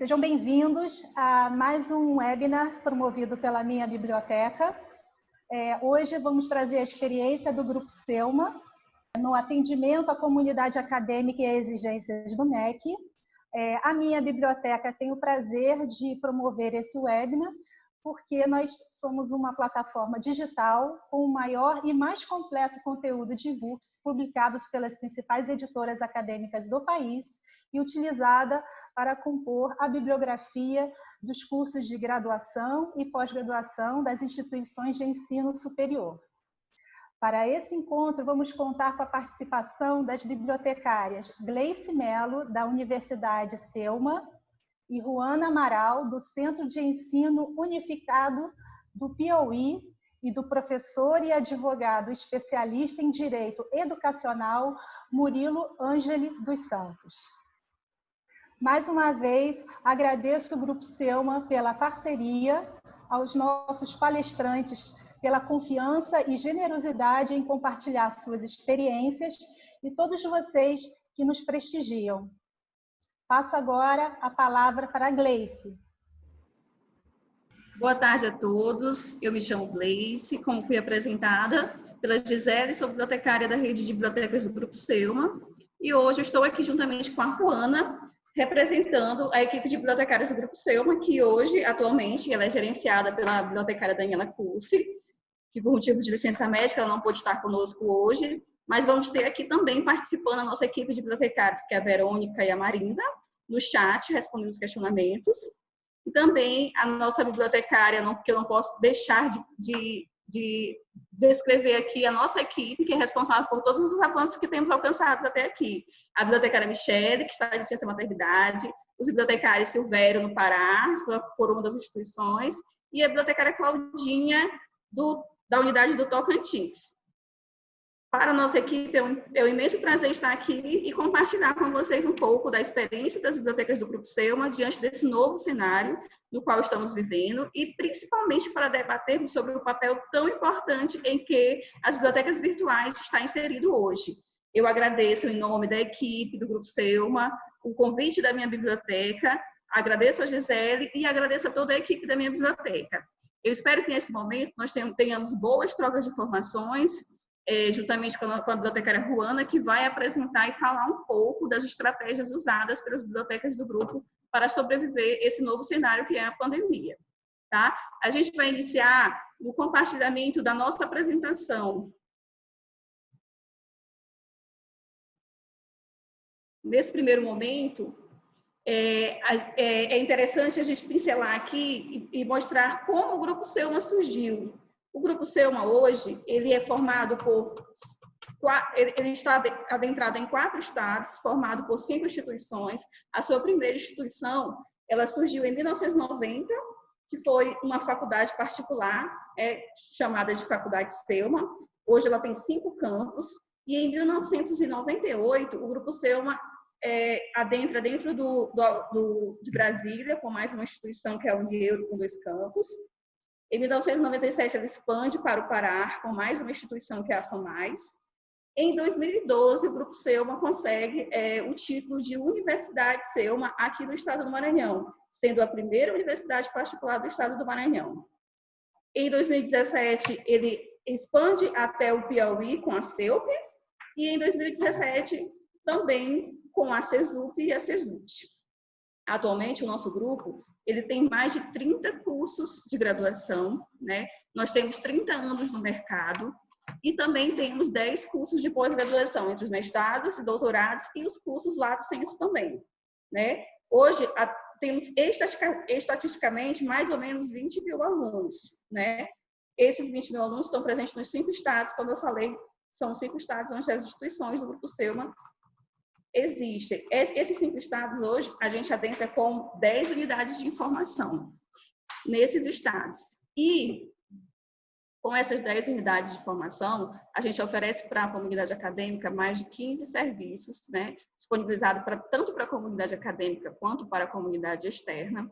Sejam bem-vindos a mais um webinar promovido pela Minha Biblioteca. Hoje vamos trazer a experiência do Grupo Selma no atendimento à comunidade acadêmica e às exigências do MEC. A Minha Biblioteca tem o prazer de promover esse webinar porque nós somos uma plataforma digital com o maior e mais completo conteúdo de e-books publicados pelas principais editoras acadêmicas do país e utilizada para compor a bibliografia dos cursos de graduação e pós-graduação das instituições de ensino superior. Para esse encontro, vamos contar com a participação das bibliotecárias Gleice Mello, da Universidade Selma, e Ruana Amaral, do Centro de Ensino Unificado do Piauí, e do professor e advogado especialista em Direito Educacional, Murilo Ângeli dos Santos. Mais uma vez, agradeço o Grupo Selma pela parceria, aos nossos palestrantes pela confiança e generosidade em compartilhar suas experiências e todos vocês que nos prestigiam. Passo agora a palavra para a Gleice. Boa tarde a todos, eu me chamo Gleice, como fui apresentada pela Gisele, sou bibliotecária da rede de bibliotecas do Grupo Selma, e hoje eu estou aqui juntamente com a Ruana, representando a equipe de bibliotecários do Grupo Selma, que hoje, atualmente, ela é gerenciada pela bibliotecária Daniela Cursi, que por motivo de licença médica ela não pôde estar conosco hoje, mas vamos ter aqui também participando a nossa equipe de bibliotecários, que é a Verônica e a Marinda, no chat, respondendo os questionamentos. E também a nossa bibliotecária, que eu não posso deixar de descrever aqui a nossa equipe, que é responsável por todos os avanços que temos alcançados até aqui. A bibliotecária Michele, que está de licença maternidade, os bibliotecários Silvério, no Pará, por uma das instituições, e a bibliotecária Claudinha, da unidade do Tocantins. Para a nossa equipe, é um imenso prazer estar aqui e compartilhar com vocês um pouco da experiência das bibliotecas do Grupo Selma diante desse novo cenário no qual estamos vivendo e principalmente para debatermos sobre o papel tão importante em que as bibliotecas virtuais estão inseridas hoje. Eu agradeço em nome da equipe do Grupo Selma o convite da minha biblioteca, agradeço a Gisele e agradeço a toda a equipe da minha biblioteca. Eu espero que nesse momento nós tenhamos boas trocas de informações, juntamente com a bibliotecária Ruana, que vai apresentar e falar um pouco das estratégias usadas pelas bibliotecas do grupo para sobreviver esse novo cenário que é a pandemia. Tá? A gente vai iniciar o compartilhamento da nossa apresentação. Nesse primeiro momento, é interessante a gente pincelar aqui e mostrar como o Grupo Selma surgiu. O Grupo Selma hoje, ele é formado ele está adentrado em 4 estados, formado por 5 instituições. A sua primeira instituição, ela surgiu em 1990, que foi uma faculdade particular, chamada de Faculdade Selma. Hoje ela tem 5 campos, e em 1998, o Grupo Selma adentra dentro de Brasília, com mais uma instituição que é a Unieuro, com 2 campos. Em 1997, ela expande para o Pará, com mais uma instituição que é a FAMAIS. Em 2012, o Grupo Selma consegue o título de Universidade Selma aqui no estado do Maranhão, sendo a primeira universidade particular do estado do Maranhão. Em 2017, ele expande até o Piauí com a CELP, e em 2017, também com a CESUP e a CESUT. Atualmente, o nosso grupo ele tem mais de 30 cursos de graduação, né? Nós temos 30 anos no mercado e também temos 10 cursos de pós-graduação, entre os mestrados e doutorados e os cursos lato sensu também, né? Hoje, temos estatisticamente mais ou menos 20 mil alunos, né? Esses 20 mil alunos estão presentes nos 5 estados, como eu falei, são os 5 estados onde as instituições do Grupo Selma existem. Esses 5 estados hoje, a gente adentra com 10 unidades de informação nesses estados. E com essas 10 unidades de formação, a gente oferece para a comunidade acadêmica mais de 15 serviços, né, disponibilizados tanto para a comunidade acadêmica quanto para a comunidade externa.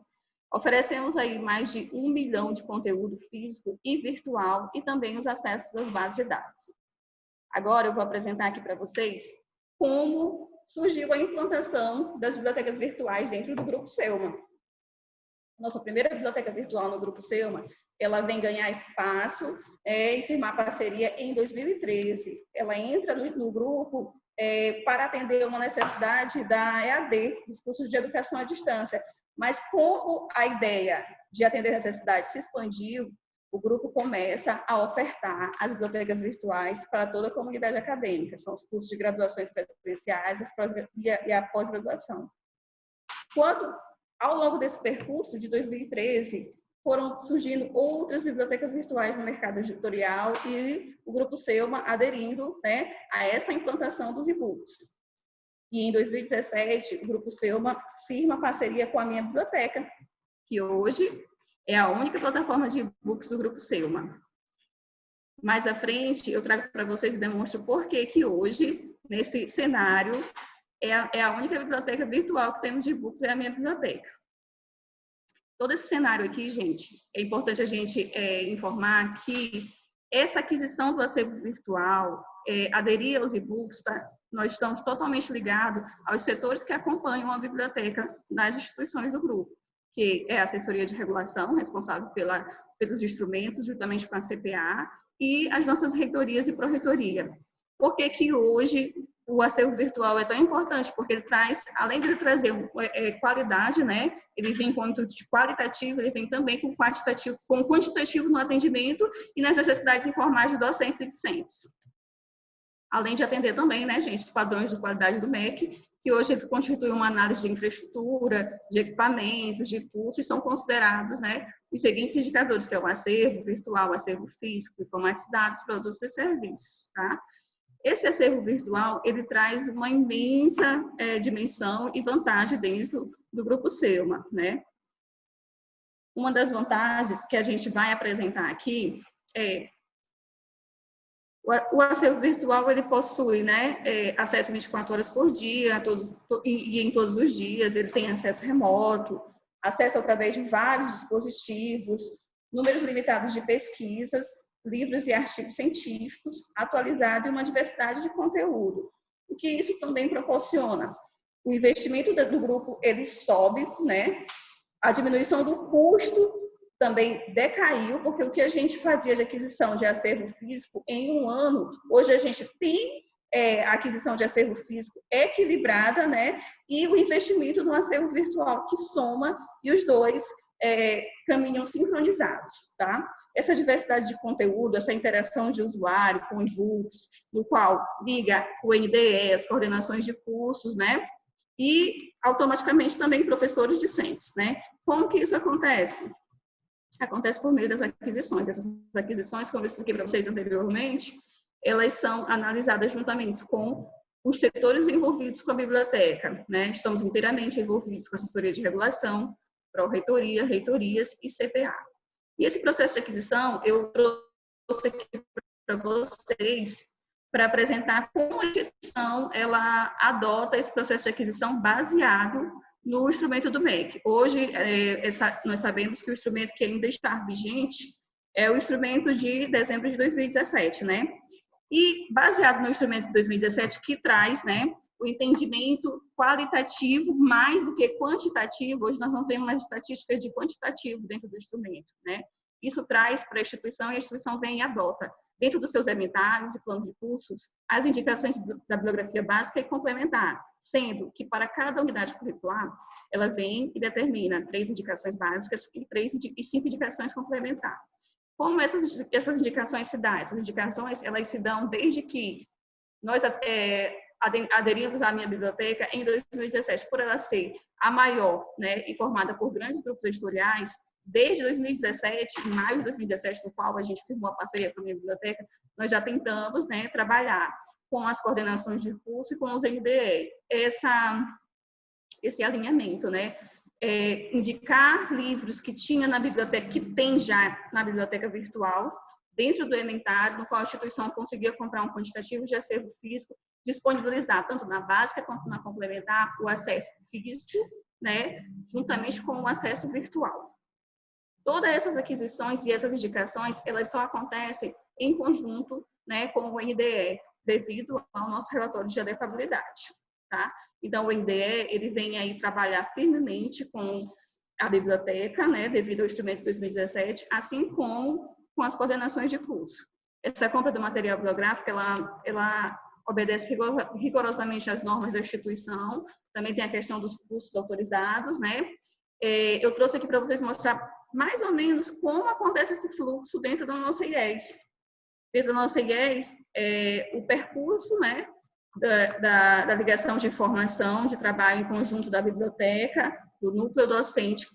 Oferecemos aí mais de 1 milhão de conteúdo físico e virtual e também os acessos às bases de dados. Agora eu vou apresentar aqui para vocês como surgiu a implantação das bibliotecas virtuais dentro do Grupo Selma. nossa primeira biblioteca virtual no Grupo Selma, ela vem ganhar espaço e firmar parceria em 2013. Ela entra no grupo para atender uma necessidade da EAD, dos cursos de educação à distância. Mas como a ideia de atender necessidade se expandiu, o grupo começa a ofertar as bibliotecas virtuais para toda a comunidade acadêmica. São os cursos de graduações presenciais e a pós-graduação. Quando, ao longo desse percurso de 2013, foram surgindo outras bibliotecas virtuais no mercado editorial e o Grupo Selma aderindo, né, a essa implantação dos e-books. E em 2017, o Grupo Selma firma parceria com a minha biblioteca, que hoje é a única plataforma de e-books do Grupo Selma. Mais à frente, eu trago para vocês e demonstro por que hoje, nesse cenário, é a única biblioteca virtual que temos de e-books, é a minha biblioteca. Todo esse cenário aqui, gente, é importante a gente informar que essa aquisição do acervo virtual, aderir aos e-books, tá? Nós estamos totalmente ligados aos setores que acompanham a biblioteca nas instituições do grupo, que é a assessoria de regulação, responsável pelos instrumentos, juntamente com a CPA, e as nossas reitorias e pró-reitoria. Por que hoje o acervo virtual é tão importante? Porque ele traz, além de trazer qualidade, né? Ele vem com o intuito de qualitativo, ele vem também com quantitativo no atendimento e nas necessidades informais de docentes e discentes. Além de atender também, né, gente, os padrões de qualidade do MEC, que hoje ele constitui uma análise de infraestrutura, de equipamentos, de cursos, são considerados, né, os seguintes indicadores, que é o acervo virtual, o acervo físico, informatizados, produtos e serviços, tá? Esse acervo virtual, ele traz uma imensa dimensão e vantagem dentro do Grupo Selma, né? Uma das vantagens que a gente vai apresentar aqui é o acervo virtual, ele possui, né, acesso 24 horas por dia, e em todos os dias, ele tem acesso remoto, acesso através de vários dispositivos, números limitados de pesquisas, livros e artigos científicos, atualizado e uma diversidade de conteúdo. O que isso também proporciona? O investimento do grupo, ele sobe, né? A diminuição do custo também decaiu, porque o que a gente fazia de aquisição de acervo físico em um ano, hoje a gente tem a aquisição de acervo físico equilibrada, né? E o investimento no acervo virtual que soma, e os dois caminham sincronizados, tá? Essa diversidade de conteúdo, essa interação de usuário com e-books, no qual liga o NDE, as coordenações de cursos, né? E automaticamente também professores discentes, né? Como que isso acontece? Acontece por meio das aquisições. Essas aquisições, como eu expliquei para vocês anteriormente, elas são analisadas juntamente com os setores envolvidos com a biblioteca, né? Estamos inteiramente envolvidos com a assessoria de regulação, pró-reitoria, reitorias e CPA. E esse processo de aquisição, eu trouxe aqui para vocês para apresentar como a instituição ela adota esse processo de aquisição baseado no instrumento do MEC. Hoje, nós sabemos que o instrumento que ainda está vigente é o instrumento de dezembro de 2017, né? E baseado no instrumento de 2017, que traz, né, o entendimento qualitativo mais do que quantitativo. Hoje nós não temos mais estatísticas de quantitativo dentro do instrumento, né? Isso traz para a instituição, e a instituição vem e adota, dentro dos seus inventários e planos de cursos, as indicações da bibliografia básica e complementar, sendo que para cada unidade curricular, ela vem e determina 3 indicações básicas e 5 indicações complementares. Como essas indicações se dão? Essas indicações, elas se dão desde que nós aderimos à minha biblioteca em 2017, por ela ser a maior, né, e formada por grandes grupos editoriais. Desde 2017, em maio de 2017, no qual a gente firmou a parceria com a minha biblioteca, nós já tentamos, né, trabalhar com as coordenações de curso e com os NDE, esse alinhamento, né? Indicar livros que tinha na biblioteca, que tem já na biblioteca virtual, dentro do inventário, no qual a instituição conseguia comprar um quantitativo de acervo físico, disponibilizar tanto na básica quanto na complementar o acesso físico, né, juntamente com o acesso virtual. Todas essas aquisições e essas indicações, elas só acontecem em conjunto, né, com o NDE, devido ao nosso relatório de adequabilidade, tá? Então, o NDE, ele vem aí trabalhar firmemente com a biblioteca, né, devido ao instrumento de 2017, assim como com as coordenações de curso. Essa compra do material bibliográfico, ela obedece rigorosamente às normas da instituição, também tem a questão dos cursos autorizados, né? Eu trouxe aqui para vocês mostrar mais ou menos como acontece esse fluxo dentro da nossa IES. Dentro da nossa IES, o percurso, né, da ligação de informação, de trabalho em conjunto da biblioteca, do núcleo docente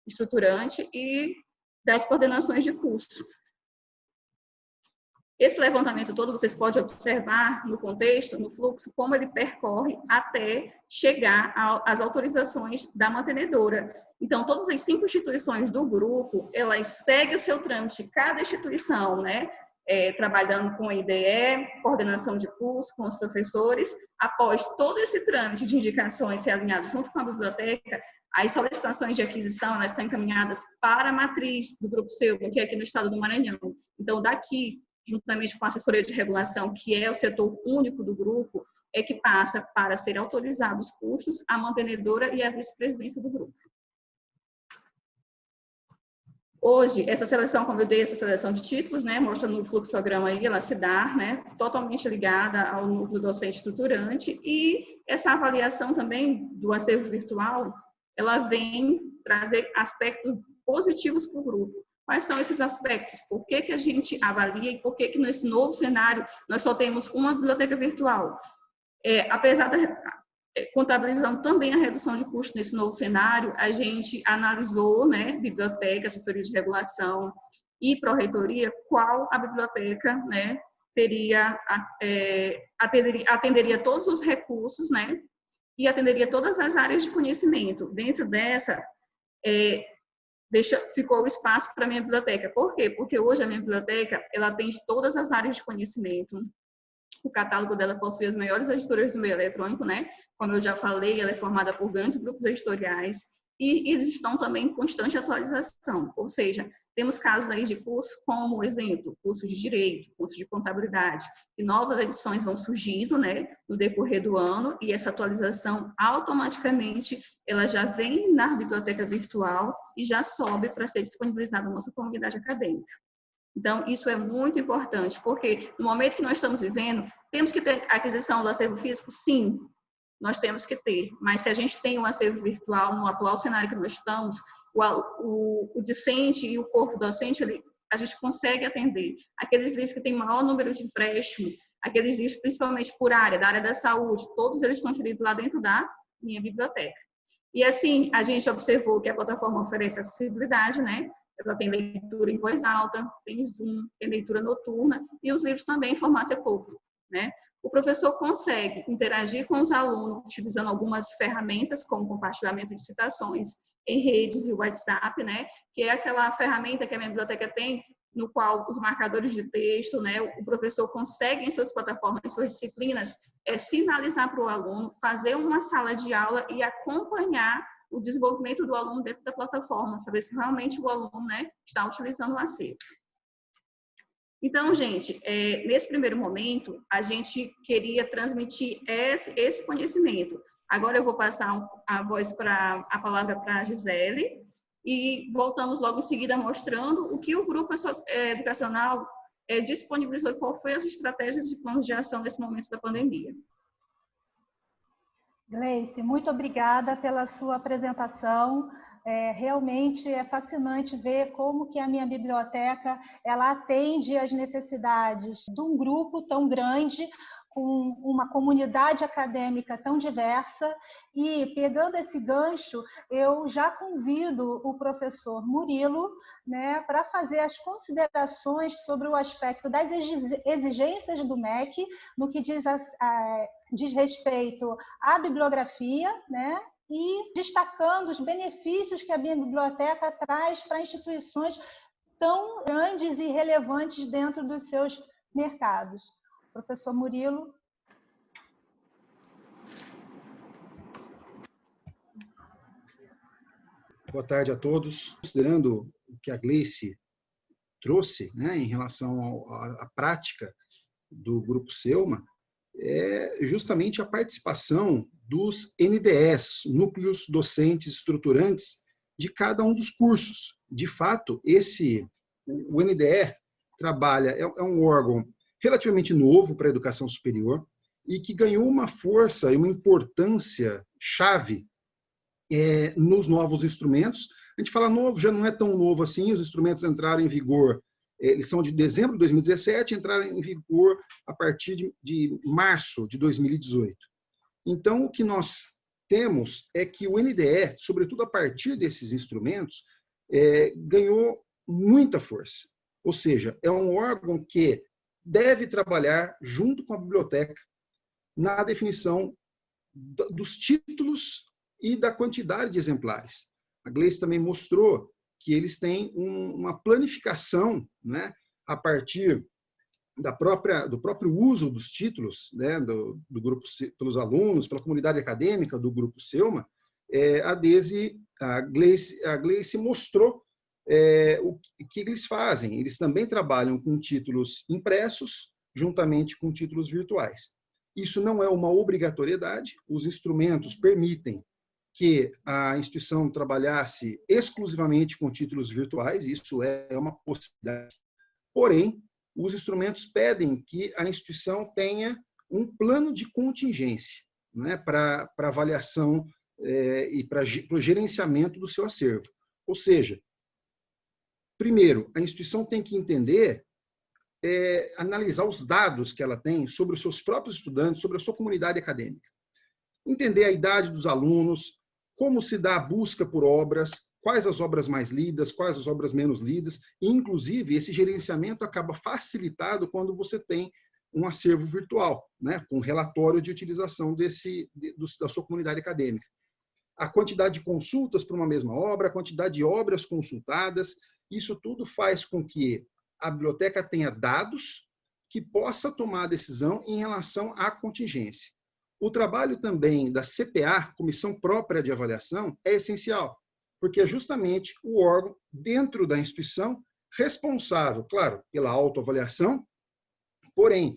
estruturante e das coordenações de curso. Esse levantamento todo, vocês podem observar no contexto, no fluxo, como ele percorre até chegar às autorizações da mantenedora. Então, todas as 5 instituições do grupo, elas seguem o seu trâmite, cada instituição, né? Trabalhando com a IDE, coordenação de curso, com os professores. Após todo esse trâmite de indicações realinhado junto com a biblioteca, as solicitações de aquisição, elas são encaminhadas para a matriz do Grupo Selma, que é aqui no estado do Maranhão. Então, daqui, juntamente com a assessoria de regulação, que é o setor único do grupo, é que passa para ser autorizados os custos, a mantenedora e a vice-presidência do grupo. Hoje, essa seleção, como eu dei, essa seleção de títulos, né, mostra no fluxograma aí, ela se dá, né, totalmente ligada ao núcleo docente estruturante, e essa avaliação também do acervo virtual, ela vem trazer aspectos positivos para o grupo. Quais são esses aspectos? Por que a gente avalia e por que nesse novo cenário nós só temos uma biblioteca virtual? Apesar contabilizando também a redução de custo nesse novo cenário, a gente analisou, né, biblioteca, assessoria de regulação e pró-reitoria, qual a biblioteca, né, atenderia todos os recursos, né, e atenderia todas as áreas de conhecimento. Dentro dessa, ficou o espaço para a minha biblioteca. Por quê? Porque hoje a minha biblioteca, ela atende todas as áreas de conhecimento. O catálogo dela possui as maiores editoras do meio eletrônico, né? Como eu já falei, ela é formada por grandes grupos editoriais e eles estão também em constante atualização. Ou seja, temos casos aí de cursos como, exemplo, curso de Direito, curso de Contabilidade, e novas edições vão surgindo, né, no decorrer do ano, e essa atualização automaticamente ela já vem na biblioteca virtual e já sobe para ser disponibilizada na nossa comunidade acadêmica. Então, isso é muito importante, porque no momento que nós estamos vivendo, temos que ter aquisição do acervo físico? Sim, nós temos que ter. Mas se a gente tem um acervo virtual, no atual cenário que nós estamos, o discente e o corpo docente, a gente consegue atender. Aqueles livros que têm maior número de empréstimo, aqueles livros principalmente por área, da área da saúde, todos eles estão inseridos lá dentro da minha biblioteca. E assim, a gente observou que a plataforma oferece acessibilidade, né? Ela tem leitura em voz alta, tem Zoom, tem leitura noturna e os livros também em formato e-book, né? O professor consegue interagir com os alunos utilizando algumas ferramentas, como compartilhamento de citações em redes e WhatsApp, né? Que é aquela ferramenta que a minha biblioteca tem, no qual os marcadores de texto, né? O professor consegue em suas plataformas, em suas disciplinas, sinalizar para o aluno, fazer uma sala de aula e acompanhar o desenvolvimento do aluno dentro da plataforma, saber se realmente o aluno, né, está utilizando o acervo. Então, gente, nesse primeiro momento, a gente queria transmitir esse conhecimento. Agora eu vou passar a palavra para a Gisele e voltamos logo em seguida mostrando o que o grupo educacional disponibilizou e qual foi as estratégias de planos de ação nesse momento da pandemia. Gleice, muito obrigada pela sua apresentação. Realmente é fascinante ver como que a minha biblioteca ela atende às necessidades de um grupo tão grande, com uma comunidade acadêmica tão diversa. E, pegando esse gancho, eu já convido o professor Murilo, né, para fazer as considerações sobre o aspecto das exigências do MEC, no que diz respeito à bibliografia, né, e destacando os benefícios que a minha biblioteca traz para instituições tão grandes e relevantes dentro dos seus mercados. Professor Murilo. Boa tarde a todos. Considerando o que a Gleice trouxe, né, em relação à prática do Grupo Selma, é justamente a participação dos NDEs, Núcleos Docentes Estruturantes, de cada um dos cursos. De fato, o NDE trabalha, é um órgão relativamente novo para a educação superior e que ganhou uma força e uma importância chave nos novos instrumentos. A gente fala novo, já não é tão novo assim, os instrumentos entraram em vigor, eles são de dezembro de 2017, entraram em vigor a partir de março de 2018. Então, o que nós temos é que o NDE, sobretudo a partir desses instrumentos, ganhou muita força. Ou seja, é um órgão que deve trabalhar junto com a biblioteca na definição dos títulos e da quantidade de exemplares. A Gleice também mostrou que eles têm uma planificação, né, a partir do próprio uso dos títulos, né, do grupo, pelos alunos, pela comunidade acadêmica do Grupo Selma. A Gleice mostrou o que eles fazem. Eles também trabalham com títulos impressos, juntamente com títulos virtuais. Isso não é uma obrigatoriedade, os instrumentos permitem que a instituição trabalhasse exclusivamente com títulos virtuais, isso é uma possibilidade. Porém, os instrumentos pedem que a instituição tenha um plano de contingência, né, para avaliação e para o gerenciamento do seu acervo. Ou seja, primeiro, a instituição tem que entender, analisar os dados que ela tem sobre os seus próprios estudantes, sobre a sua comunidade acadêmica. Entender a idade dos alunos, como se dá a busca por obras, quais as obras mais lidas, quais as obras menos lidas, e, inclusive, esse gerenciamento acaba facilitado quando você tem um acervo virtual, né, com relatório de utilização da sua comunidade acadêmica. A quantidade de consultas para uma mesma obra, a quantidade de obras consultadas, isso tudo faz com que a biblioteca tenha dados que possa tomar a decisão em relação à contingência. O trabalho também da CPA, Comissão Própria de Avaliação, é essencial, porque é justamente o órgão dentro da instituição responsável, claro, pela autoavaliação, porém,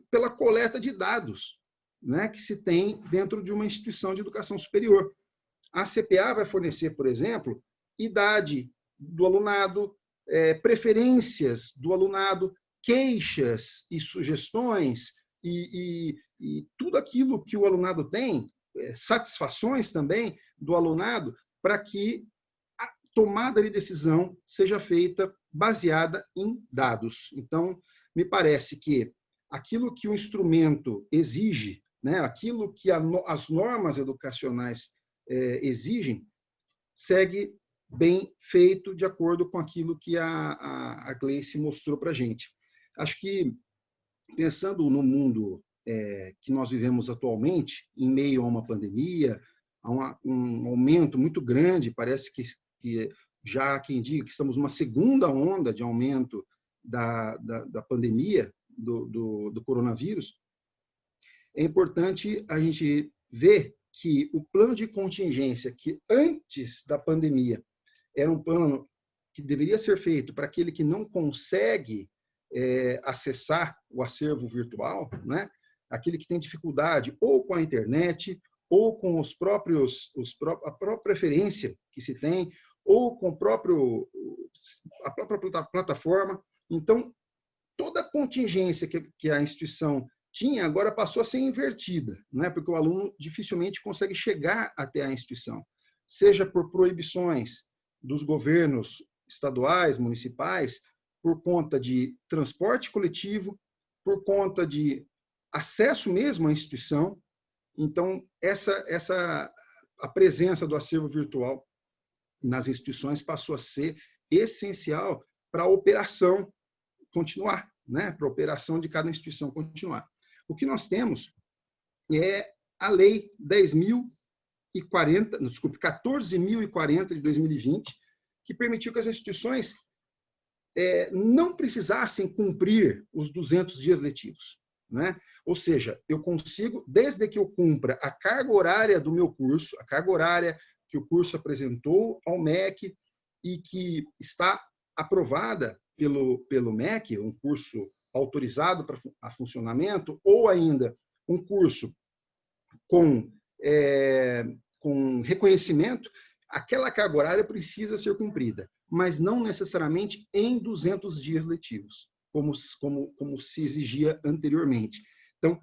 pela coleta de dados, né, que se tem dentro de uma instituição de educação superior. A CPA vai fornecer, por exemplo, idade do alunado, preferências do alunado, queixas e sugestões e tudo aquilo que o alunado tem, satisfações também do alunado, para que a tomada de decisão seja feita baseada em dados. Então, me parece que aquilo que o instrumento exige, né, aquilo que as normas educacionais exigem, segue bem feito de acordo com aquilo que a Gleice mostrou para a gente. Acho que, pensando no mundo que nós vivemos atualmente, em meio a uma pandemia, a um aumento muito grande, parece que já há quem diga que estamos numa segunda onda de aumento da pandemia, do coronavírus, é importante a gente ver que o plano de contingência, que antes da pandemia era um plano que deveria ser feito para aquele que não consegue acessar o acervo virtual, né? Aquele que tem dificuldade ou com a internet, ou com a própria preferência que se tem, ou com a própria plataforma. Então, toda a contingência que a instituição tinha agora passou a ser invertida, né? Porque o aluno dificilmente consegue chegar até a instituição, seja por proibições dos governos estaduais, municipais, por conta de transporte coletivo, por conta de acesso mesmo à instituição. Então, a presença do acervo virtual nas instituições passou a ser essencial para a operação continuar, né? Para a operação de cada instituição continuar. O que nós temos é a Lei 14.040 de 2020, que permitiu que as instituições não precisassem cumprir os 200 dias letivos, né? Ou seja, eu consigo, desde que eu cumpra a carga horária do meu curso, a carga horária que o curso apresentou ao MEC e que está aprovada pelo MEC, um curso autorizado para funcionamento, ou ainda um curso com reconhecimento, aquela carga horária precisa ser cumprida, mas não necessariamente em 200 dias letivos, como se exigia anteriormente. Então,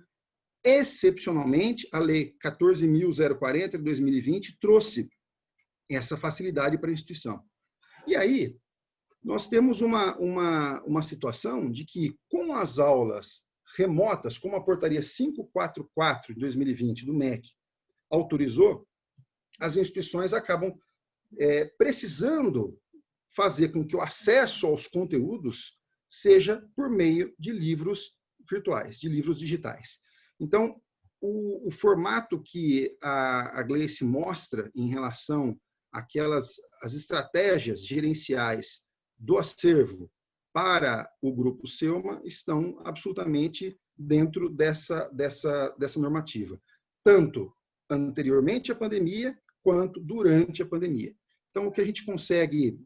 excepcionalmente, a Lei 14.040 de 2020 trouxe essa facilidade para a instituição. E aí, nós temos uma situação de que, com as aulas remotas, como a portaria 544 de 2020 do MEC autorizou, as instituições acabam precisando fazer com que o acesso aos conteúdos seja por meio de livros virtuais, de livros digitais. Então, o formato que a Gleice mostra em relação às estratégias gerenciais do acervo para o Grupo Selma estão absolutamente dentro dessa normativa, tanto anteriormente à pandemia, quanto durante a pandemia. Então, o que a gente consegue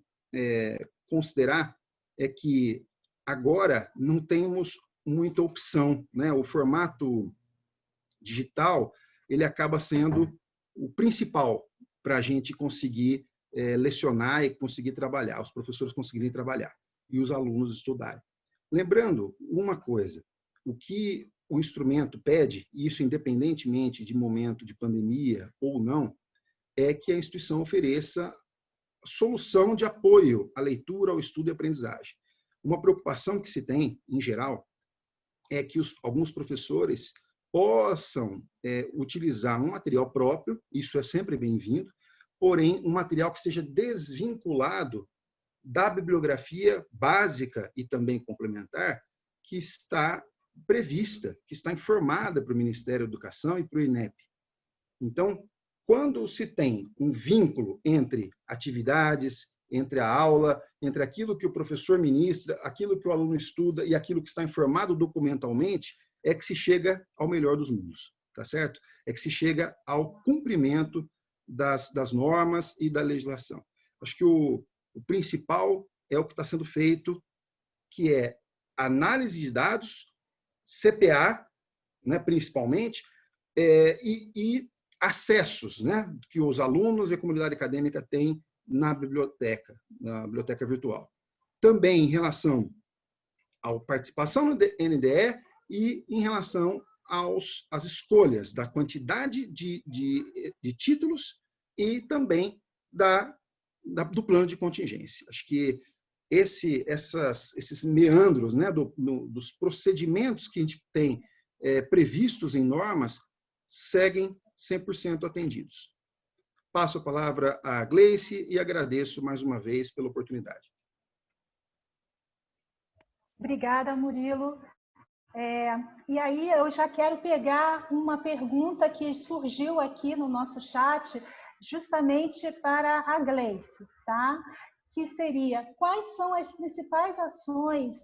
considerar é que agora não temos muita opção, né? O formato digital, ele acaba sendo o principal para a gente conseguir lecionar e conseguir trabalhar, os professores conseguirem trabalhar e os alunos estudarem. Lembrando uma coisa, o que o instrumento pede, e isso independentemente de momento de pandemia ou não, é que a instituição ofereça solução de apoio à leitura, ao estudo e aprendizagem. Uma preocupação que se tem, em geral, é que alguns professores possam utilizar um material próprio, isso é sempre bem-vindo, porém, um material que esteja desvinculado da bibliografia básica e também complementar que está prevista, que está informada para o Ministério da Educação e para o INEP. Então, quando se tem um vínculo entre atividades, entre a aula, entre aquilo que o professor ministra, aquilo que o aluno estuda e aquilo que está informado documentalmente, é que se chega ao melhor dos mundos, tá certo? É que se chega ao cumprimento das normas e da legislação. Acho que o principal é o que está sendo feito, que é análise de dados, CPA, né, principalmente, e acessos, né, que os alunos e a comunidade acadêmica têm na biblioteca virtual. Também em relação à participação no NDE e em relação às escolhas da quantidade de títulos e também do plano de contingência. Acho que esses meandros, né, dos procedimentos que a gente tem previstos em normas seguem 100% atendidos. Passo a palavra à Gleice e agradeço mais uma vez pela oportunidade. Obrigada, Murilo. E aí eu já quero pegar uma pergunta que surgiu aqui no nosso chat, justamente para a Gleice, tá? Que seria, quais são as principais ações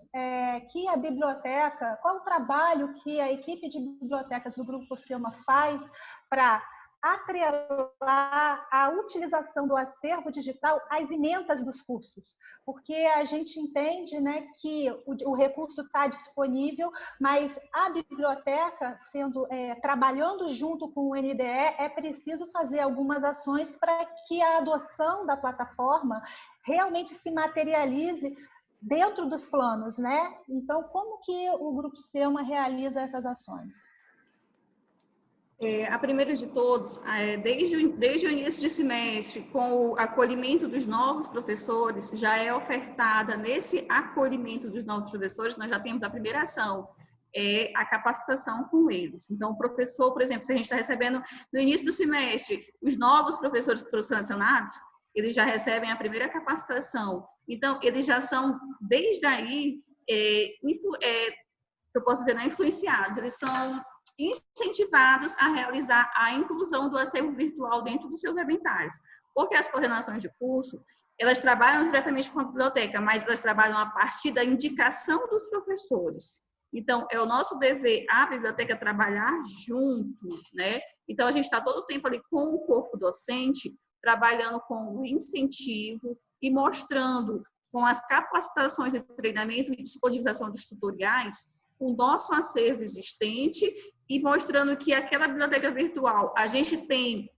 que a biblioteca, qual o trabalho que a equipe de bibliotecas do Grupo Selma faz para atrelar a utilização do acervo digital às emendas dos cursos, porque a gente entende, né, que o recurso está disponível, mas a biblioteca, trabalhando junto com o NDE, é preciso fazer algumas ações para que a adoção da plataforma realmente se materialize dentro dos planos, né? Então, como que o Grupo Selma realiza essas ações? A primeira de todos, desde o início de semestre, com o acolhimento dos novos professores, já é ofertada, nesse acolhimento dos novos professores, nós já temos a primeira ação, a capacitação com eles. Então, o professor, por exemplo, se a gente está recebendo no início do semestre, os novos professores que foram selecionados, eles já recebem a primeira capacitação. Então, eles já são, desde aí, eu posso dizer, não influenciados, eles são incentivados a realizar a inclusão do acervo virtual dentro dos seus eventais. Porque as coordenações de curso, elas trabalham diretamente com a biblioteca, mas elas trabalham a partir da indicação dos professores. Então, é o nosso dever, a biblioteca, trabalhar junto, né? Então, a gente está todo o tempo ali com o corpo docente, trabalhando com o incentivo e mostrando com as capacitações de treinamento e disponibilização dos tutoriais o nosso acervo existente e mostrando que aquela biblioteca virtual, a gente tem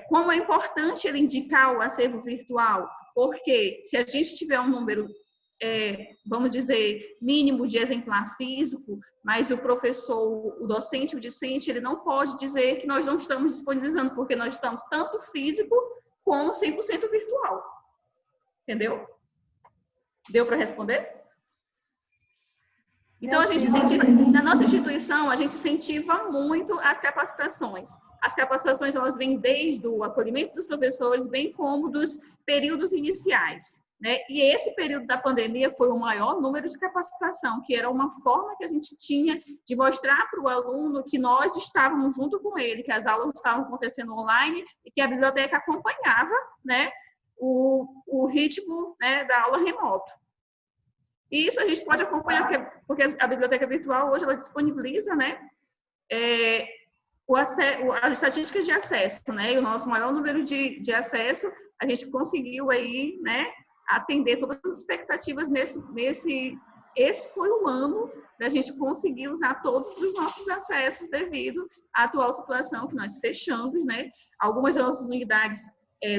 como é importante ele indicar o acervo virtual, porque se a gente tiver um número, vamos dizer, mínimo de exemplar físico, mas o professor, o docente, o discente, ele não pode dizer que nós não estamos disponibilizando, porque nós estamos tanto físico como 100% virtual. Entendeu? Deu para responder? Então, a gente incentiva, na nossa instituição, a gente incentiva muito as capacitações. As capacitações, elas vêm desde o acolhimento dos professores, bem como dos períodos iniciais, né? E esse período da pandemia foi o maior número de capacitação, que era uma forma que a gente tinha de mostrar para o aluno que nós estávamos junto com ele, que as aulas estavam acontecendo online e que a biblioteca acompanhava, né, o ritmo, né, da aula remoto. E isso a gente pode acompanhar, porque a biblioteca virtual hoje ela disponibiliza, né, as estatísticas de acesso, né, e o nosso maior número de acesso, a gente conseguiu aí, né, atender todas as expectativas esse foi o ano da gente conseguir usar todos os nossos acessos devido à atual situação que nós fechamos, né, algumas das nossas unidades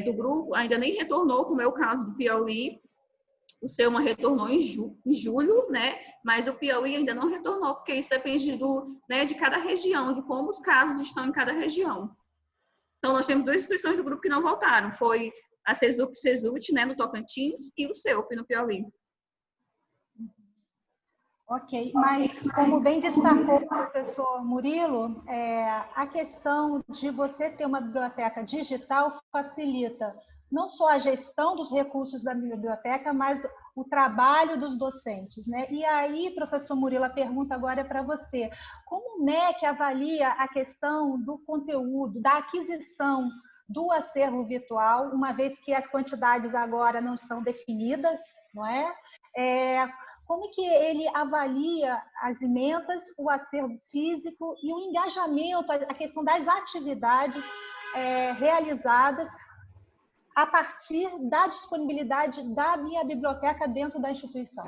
do grupo ainda nem retornou, como é o caso do Piauí. O Selma retornou em julho, né? Mas o Piauí ainda não retornou, porque isso depende né, de cada região, de como os casos estão em cada região. Então, nós temos duas instituições do grupo que não voltaram. Foi a CESUT, né, no Tocantins, e o CEUP, no Piauí. Ok, mas como bem destacou o professor Murilo, a questão de você ter uma biblioteca digital facilita não só a gestão dos recursos da biblioteca, mas o trabalho dos docentes, né? E aí, professor Murilo, a pergunta agora é para você. Como o MEC avalia a questão do conteúdo, da aquisição do acervo virtual, uma vez que as quantidades agora não estão definidas, não é? Como que ele avalia as emendas, o acervo físico e o engajamento, a questão das atividades realizadas a partir da disponibilidade da minha biblioteca dentro da instituição?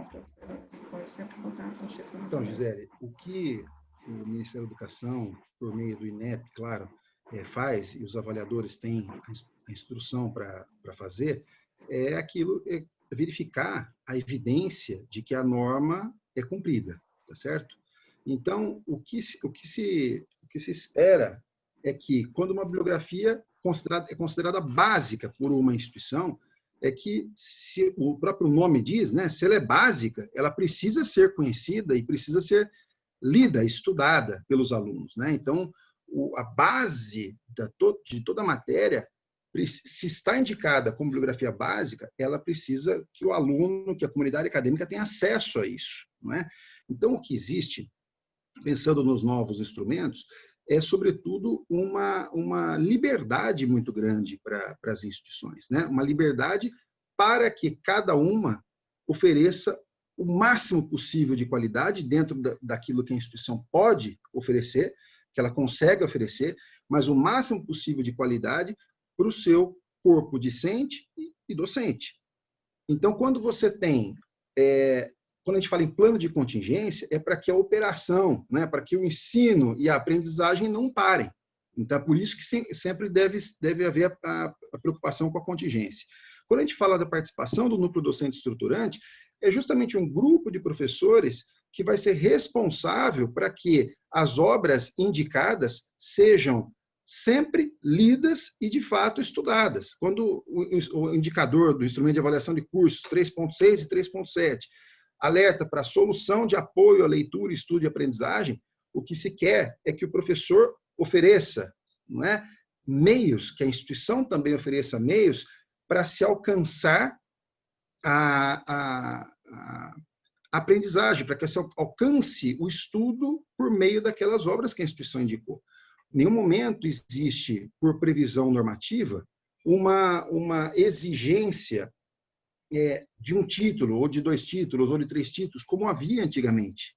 Então, Gisele, o que o Ministério da Educação, por meio do INEP, claro, faz, e os avaliadores têm a instrução para fazer, é verificar a evidência de que a norma é cumprida, tá certo? Então, o que se espera é que, quando uma bibliografia é considerada básica por uma instituição, é que, se o próprio nome diz, né, se ela é básica, ela precisa ser conhecida e precisa ser lida, estudada pelos alunos, né? Então, a base de toda a matéria, se está indicada como bibliografia básica, ela precisa que o aluno, que a comunidade acadêmica tenha acesso a isso, não é? Então, o que existe, pensando nos novos instrumentos, é, sobretudo, uma liberdade muito grande para as instituições, né? Uma liberdade para que cada uma ofereça o máximo possível de qualidade dentro daquilo que a instituição pode oferecer, que ela consegue oferecer, mas o máximo possível de qualidade para o seu corpo discente e docente. Então, quando você tem... Quando a gente fala em plano de contingência, é para que a operação, né, para que o ensino e a aprendizagem não parem. Então, é por isso que sempre deve haver a preocupação com a contingência. Quando a gente fala da participação do núcleo docente estruturante, é justamente um grupo de professores que vai ser responsável para que as obras indicadas sejam sempre lidas e, de fato, estudadas. Quando o indicador do instrumento de avaliação de cursos 3.6 e 3.7 alerta para a solução de apoio à leitura, estudo e aprendizagem, o que se quer é que o professor ofereça, não é, meios, que a instituição também ofereça meios para se alcançar a aprendizagem, para que se alcance o estudo por meio daquelas obras que a instituição indicou. Em nenhum momento existe, por previsão normativa, uma exigência de um título, ou de 2 títulos, ou de 3 títulos, como havia antigamente.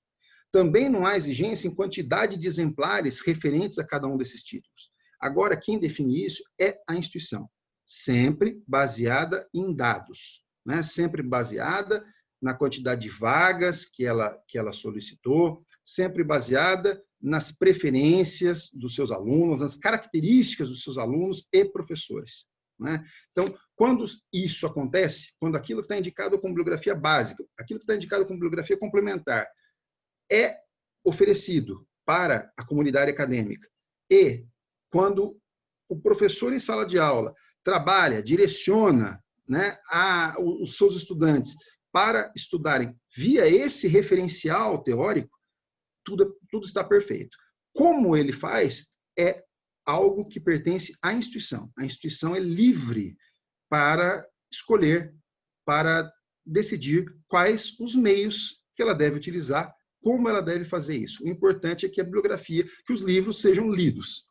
Também não há exigência em quantidade de exemplares referentes a cada um desses títulos. Agora, quem define isso é a instituição, sempre baseada em dados, né? Sempre baseada na quantidade de vagas que ela solicitou, sempre baseada nas preferências dos seus alunos, nas características dos seus alunos e professores, né? Então, quando isso acontece, quando aquilo que está indicado como bibliografia básica, aquilo que está indicado como bibliografia complementar é oferecido para a comunidade acadêmica, e quando o professor em sala de aula trabalha, direciona, né, os seus estudantes para estudarem via esse referencial teórico, tudo está perfeito. Como ele faz é algo que pertence à instituição. A instituição é livre para escolher, para decidir quais os meios que ela deve utilizar, como ela deve fazer isso. O importante é que a bibliografia, que os livros sejam lidos.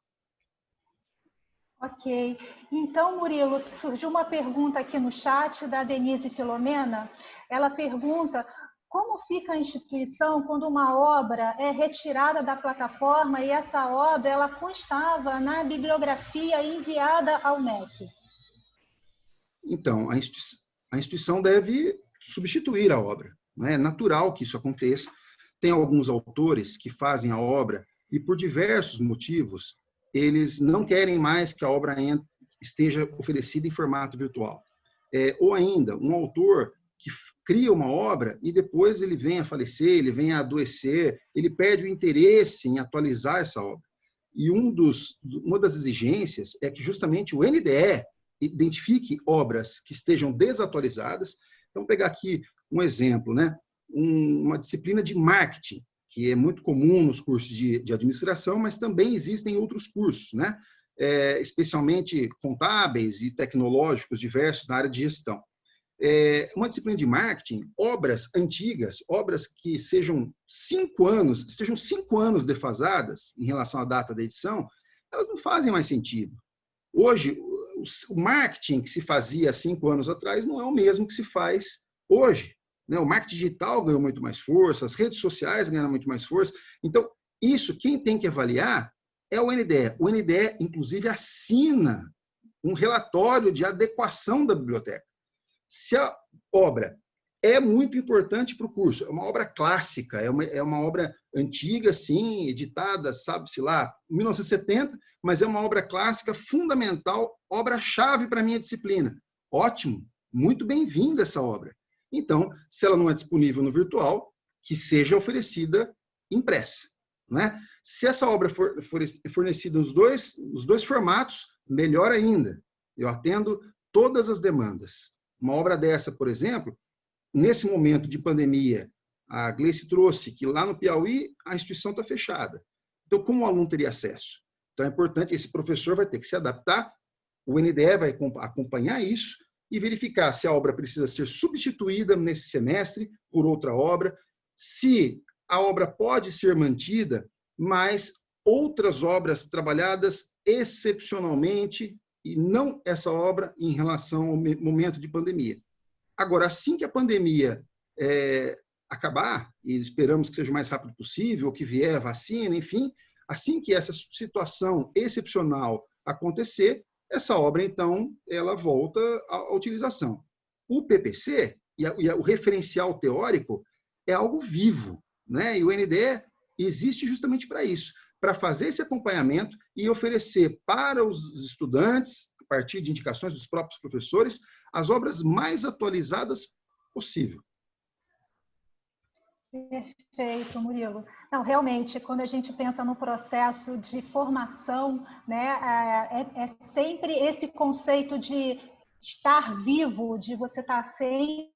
Ok. Então, Murilo, surgiu uma pergunta aqui no chat da Denise Filomena. Ela pergunta como fica a instituição quando uma obra é retirada da plataforma e essa obra ela constava na bibliografia enviada ao MEC? Então, a instituição deve substituir a obra. Não é natural que isso aconteça. Tem alguns autores que fazem a obra e, por diversos motivos, eles não querem mais que a obra esteja oferecida em formato virtual. Ou ainda, um autor que cria uma obra e depois ele vem a falecer, ele vem a adoecer, ele perde o interesse em atualizar essa obra. E uma das exigências é que justamente o NDE identifique obras que estejam desatualizadas. Então, vou pegar aqui um exemplo, né? Uma disciplina de marketing, que é muito comum nos cursos de administração, mas também existem outros cursos, né? Especialmente contábeis e tecnológicos diversos na área de gestão. Uma disciplina de marketing, obras antigas, obras que estejam 5 anos defasadas em relação à data da edição, elas não fazem mais sentido. Hoje, o marketing que se fazia 5 anos atrás não é o mesmo que se faz hoje. O marketing digital ganhou muito mais força, as redes sociais ganharam muito mais força. Então, isso, quem tem que avaliar é o NDE. O NDE, inclusive, assina um relatório de adequação da biblioteca. Se a obra é muito importante para o curso, é uma obra clássica, é uma obra antiga, sim, editada, sabe-se lá, em 1970, mas é uma obra clássica, fundamental, obra-chave para a minha disciplina. Ótimo, muito bem-vinda essa obra. Então, se ela não é disponível no virtual, que seja oferecida impressa, né? Se essa obra for fornecida nos dois formatos, melhor ainda. Eu atendo todas as demandas. Uma obra dessa, por exemplo, nesse momento de pandemia, a Gleice trouxe que lá no Piauí a instituição está fechada. Então, como o aluno teria acesso? Então, é importante, esse professor vai ter que se adaptar, o NDE vai acompanhar isso e verificar se a obra precisa ser substituída nesse semestre por outra obra, se a obra pode ser mantida, mas outras obras trabalhadas excepcionalmente e não essa obra em relação ao momento de pandemia. Agora, assim que a pandemia acabar, e esperamos que seja o mais rápido possível, que vier a vacina, enfim, assim que essa situação excepcional acontecer, essa obra, então, ela volta à utilização. O PPC e o referencial teórico é algo vivo, né? E o NDE existe justamente para isso, para fazer esse acompanhamento e oferecer para os estudantes, a partir de indicações dos próprios professores, as obras mais atualizadas possível. Perfeito, Murilo. Não, realmente, quando a gente pensa no processo de formação, né, é sempre esse conceito de estar vivo, de você estar sempre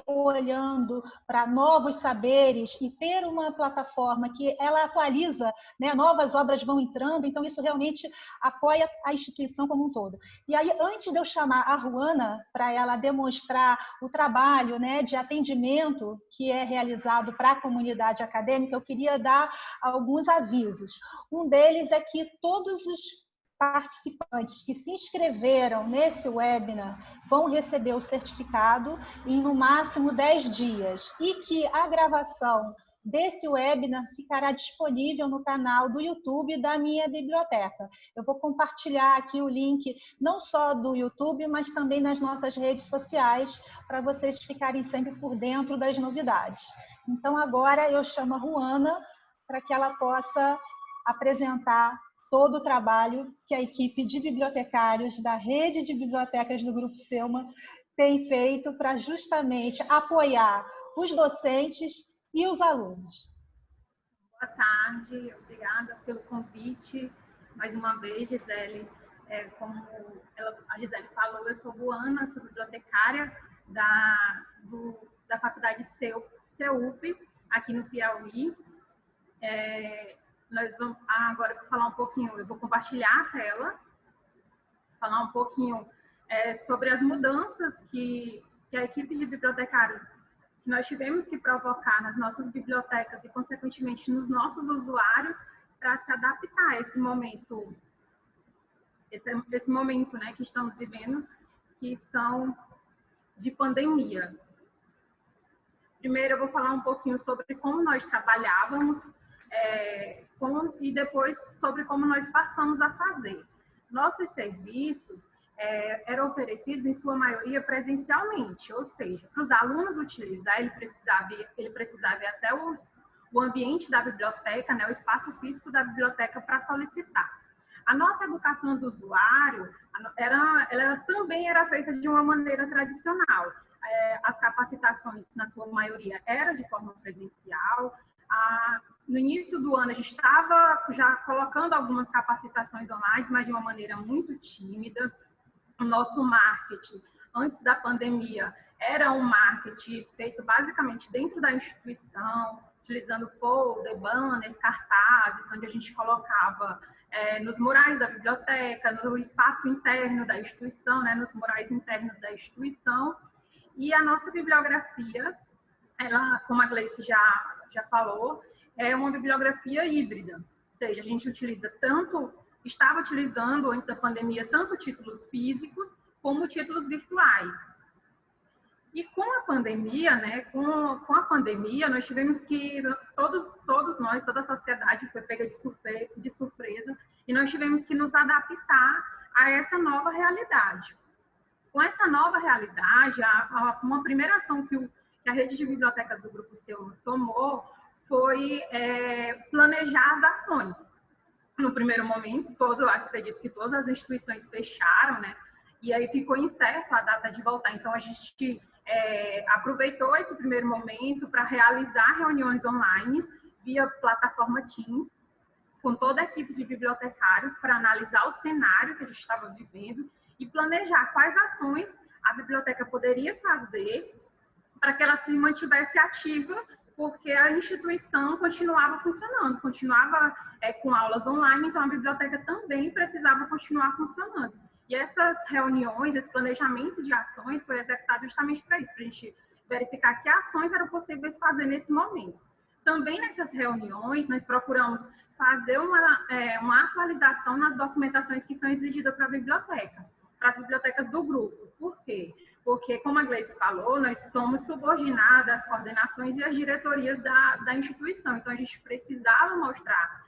olhando para novos saberes e ter uma plataforma que ela atualiza, né, novas obras vão entrando, então isso realmente apoia a instituição como um todo. E aí, antes de eu chamar a Ruana para ela demonstrar o trabalho, né, de atendimento que é realizado para a comunidade acadêmica, eu queria dar alguns avisos. Um deles é que todos os participantes que se inscreveram nesse webinar vão receber o certificado em no máximo 10 dias e que a gravação desse webinar ficará disponível no canal do YouTube da minha biblioteca. Eu vou compartilhar aqui o link, não só do YouTube, mas também nas nossas redes sociais, para vocês ficarem sempre por dentro das novidades. Então, agora eu chamo a Ruana para que ela possa apresentar todo o trabalho que a equipe de bibliotecários da rede de bibliotecas do Grupo Selma tem feito para justamente apoiar os docentes e os alunos. Boa tarde, obrigada pelo convite. Mais uma vez, Gisele, como a Gisele falou, eu sou Ruana, sou bibliotecária da Faculdade CEUP, aqui no Piauí. Nós vamos agora falar um pouquinho, eu vou compartilhar a tela, falar um pouquinho sobre as mudanças que a equipe de bibliotecários que nós tivemos que provocar nas nossas bibliotecas e, consequentemente, nos nossos usuários para se adaptar a esse momento, né, que estamos vivendo, que são de pandemia. Primeiro, eu vou falar um pouquinho sobre como nós trabalhávamos e depois sobre como nós passamos a fazer. Nossos serviços eram oferecidos, em sua maioria, presencialmente, ou seja, para os alunos utilizar, ele precisava ir até o ambiente da biblioteca, né, o espaço físico da biblioteca para solicitar. A nossa educação do usuário, ela também era feita de uma maneira tradicional. As capacitações, na sua maioria, eram de forma presencial. No início do ano, a gente estava já colocando algumas capacitações online, mas de uma maneira muito tímida. O nosso marketing, antes da pandemia, era um marketing feito basicamente dentro da instituição, utilizando folder, banner, cartazes, onde a gente colocava nos murais da biblioteca, no espaço interno da instituição, né, nos murais internos da instituição. E a nossa bibliografia, ela, como a Gleice já falou, é uma bibliografia híbrida, ou seja, a gente estava utilizando antes da pandemia tanto títulos físicos como títulos virtuais. E com a pandemia, né, com a pandemia, nós tivemos que, todos nós, toda a sociedade foi pega de surpresa, e nós tivemos que nos adaptar a essa nova realidade. Com essa nova realidade, uma primeira ação que a rede de bibliotecas do Grupo Selma tomou foi planejar as ações. No primeiro momento, acredito que todas as instituições fecharam, né? E aí ficou incerto a data de voltar. Então, a gente aproveitou esse primeiro momento para realizar reuniões online via plataforma Teams, com toda a equipe de bibliotecários, para analisar o cenário que a gente estava vivendo e planejar quais ações a biblioteca poderia fazer para que ela se mantivesse ativa, porque a instituição continuava funcionando, continuava com aulas online, então a biblioteca também precisava continuar funcionando. E essas reuniões, esse planejamento de ações foi executado justamente para isso, para a gente verificar que ações eram possíveis fazer nesse momento. Também nessas reuniões, nós procuramos fazer uma atualização nas documentações que são exigidas para a biblioteca, para as bibliotecas do grupo. Por quê? Porque, como a Gleice falou, nós somos subordinadas às coordenações e às diretorias da instituição. Então, a gente precisava mostrar,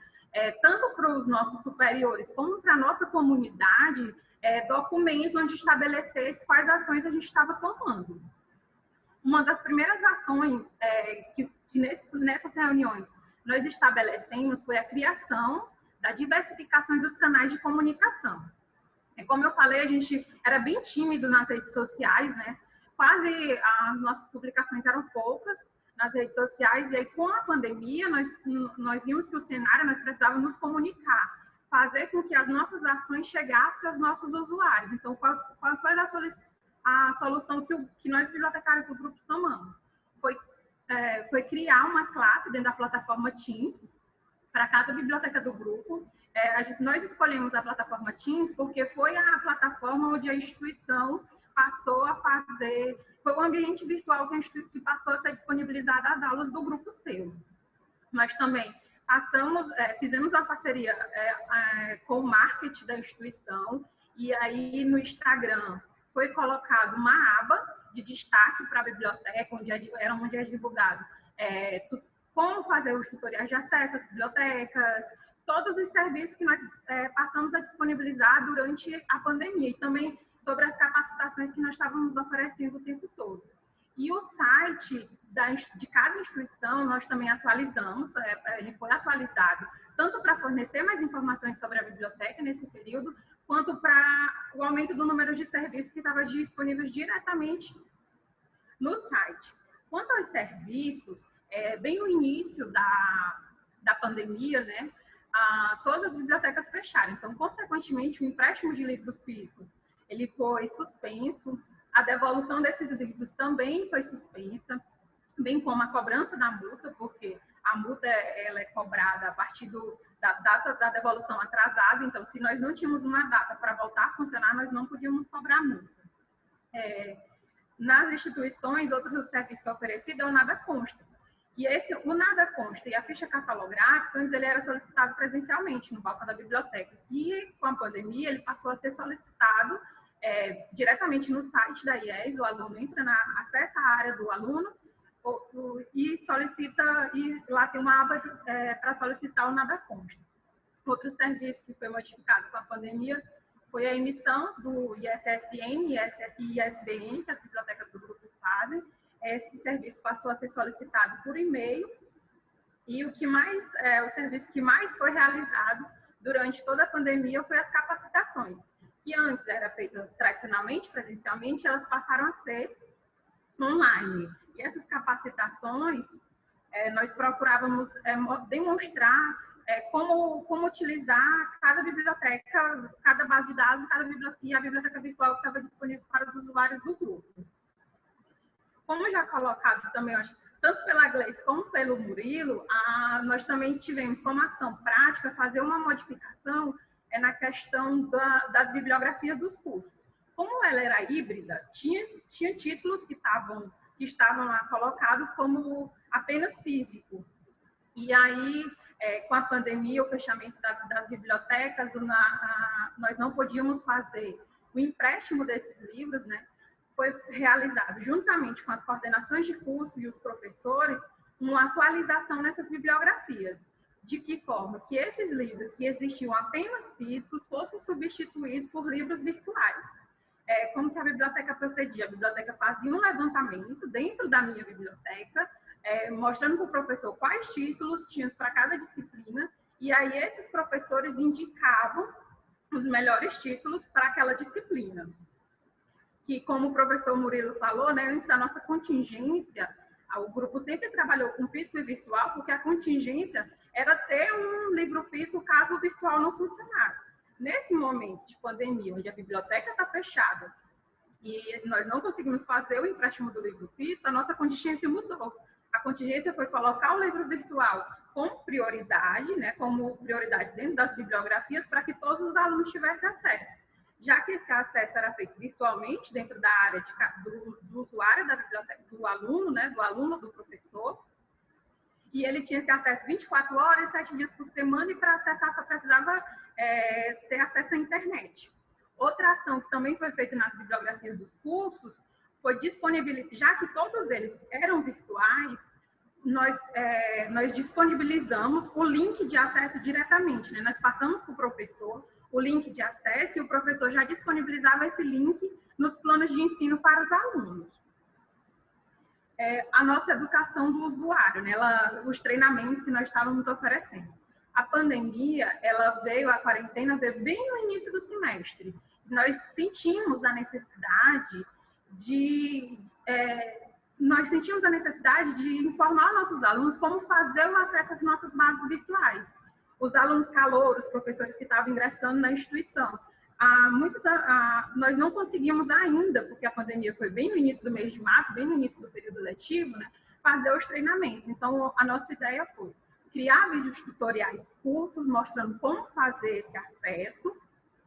tanto para os nossos superiores como para a nossa comunidade, documentos onde estabelecesse quais ações a gente estava tomando. Uma das primeiras ações que nessas reuniões nós estabelecemos foi a criação da diversificação dos canais de comunicação. Como eu falei, a gente era bem tímido nas redes sociais, né? Quase as nossas publicações eram poucas nas redes sociais, e aí com a pandemia nós vimos que o cenário, nós precisávamos nos comunicar, fazer com que as nossas ações chegassem aos nossos usuários. Então, qual foi a solução que nós, bibliotecários do grupo, tomamos? Foi criar uma classe dentro da plataforma Teams para cada biblioteca do grupo. Nós escolhemos a plataforma Teams porque foi a plataforma onde a instituição passou a fazer, foi o ambiente virtual que passou a ser disponibilizado às aulas do Grupo Selma. Nós também fizemos uma parceria com o marketing da instituição, e aí no Instagram foi colocado uma aba de destaque para a biblioteca, onde é divulgado como fazer os tutoriais de acesso às bibliotecas, todos os serviços que nós passamos a disponibilizar durante a pandemia e também sobre as capacitações que nós estávamos oferecendo o tempo todo. E o site de cada instituição nós também atualizamos, ele foi atualizado tanto para fornecer mais informações sobre a biblioteca nesse período, quanto para o aumento do número de serviços que estavam disponíveis diretamente no site. Quanto aos serviços, bem no início da pandemia, né, todas as bibliotecas fecharam. Então, consequentemente, o empréstimo de livros físicos ele foi suspenso, a devolução desses livros também foi suspensa, bem como a cobrança da multa, porque a multa ela é cobrada a partir da data da devolução atrasada. Então, se nós não tínhamos uma data para voltar a funcionar, nós não podíamos cobrar multa. Nas instituições, outros serviços que é oferecido é o Nada Consta. E o Nada Consta e a ficha catalográfica, antes ele era solicitado presencialmente no balcão da biblioteca. E com a pandemia, ele passou a ser solicitado diretamente no site da IES. O aluno entra, acessa a área do aluno e solicita, e lá tem uma aba para solicitar o Nada Consta. Outro serviço que foi modificado com a pandemia foi a emissão do ISSN e ISBN, que as bibliotecas do grupo fazem. Esse serviço passou a ser solicitado por e-mail e o serviço que mais foi realizado durante toda a pandemia foi as capacitações, que antes era feita tradicionalmente, presencialmente, elas passaram a ser online. E essas capacitações, nós procurávamos demonstrar como utilizar cada biblioteca, cada base de dados, e a biblioteca virtual que estava disponível para os usuários do grupo. Como já colocado também, tanto pela Gleice como pelo Murilo, nós também tivemos como ação prática fazer uma modificação na questão das bibliografias dos cursos. Como ela era híbrida, tinha títulos que estavam lá colocados como apenas físico. E aí, com a pandemia, o fechamento das bibliotecas, nós não podíamos fazer o empréstimo desses livros, né? Foi realizado, juntamente com as coordenações de curso e os professores, uma atualização nessas bibliografias. De que forma? Que esses livros que existiam apenas físicos fossem substituídos por livros virtuais. Como que a biblioteca procedia? A biblioteca fazia um levantamento dentro da minha biblioteca, mostrando para o professor quais títulos tinham para cada disciplina, e aí esses professores indicavam os melhores títulos para aquela disciplina. Que, como o professor Murilo falou, né, antes da nossa contingência, o grupo sempre trabalhou com físico e virtual, porque a contingência era ter um livro físico caso o virtual não funcionasse. Nesse momento de pandemia, onde a biblioteca está fechada e nós não conseguimos fazer o empréstimo do livro físico, a nossa contingência mudou. A contingência foi colocar o livro virtual como prioridade, né, como prioridade dentro das bibliografias, para que todos os alunos tivessem acesso. Já que esse acesso era feito virtualmente dentro da área do usuário da biblioteca, do aluno, né, do professor, e ele tinha esse acesso 24 horas, 7 dias por semana, e para acessar só precisava ter acesso à internet. Outra ação que também foi feita nas bibliografias dos cursos foi disponibilizar, já que todos eles eram virtuais, nós disponibilizamos o link de acesso diretamente, né? Nós passamos para o professor o link de acesso e o professor já disponibilizava esse link nos planos de ensino para os alunos. A nossa educação do usuário, né? Os treinamentos que nós estávamos oferecendo. A pandemia, a quarentena veio bem no início do semestre. Nós sentimos a necessidade de informar nossos alunos como fazer o acesso às nossas bases virtuais. Os alunos calouros, os professores que estavam ingressando na instituição. Nós não conseguimos ainda, porque a pandemia foi bem no início do mês de março, bem no início do período letivo, né, fazer os treinamentos. Então, a nossa ideia foi criar vídeos tutoriais curtos, mostrando como fazer esse acesso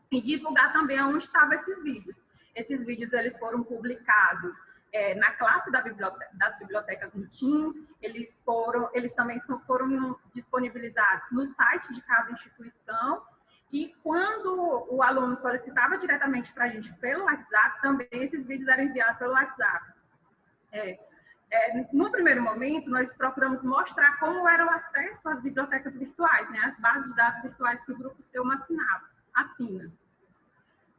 e divulgar também onde estavam esses vídeos. Esses vídeos eles foram publicados na classe das bibliotecas no Teams, eles também foram disponibilizados no site de cada instituição, e quando o aluno solicitava diretamente para a gente pelo WhatsApp, também esses vídeos eram enviados pelo WhatsApp. No primeiro momento, nós procuramos mostrar como era o acesso às bibliotecas virtuais, né, as bases de dados virtuais que o Grupo Selma assina.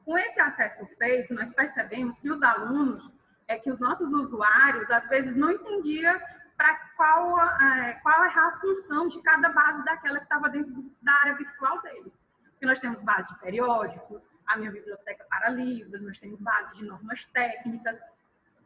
Com esse acesso feito, nós percebemos que os alunos, que os nossos usuários, às vezes não entendiam para qual é a função de cada base daquela que estava dentro da área virtual deles. Porque nós temos base de periódicos, a minha biblioteca para livros, nós temos base de normas técnicas.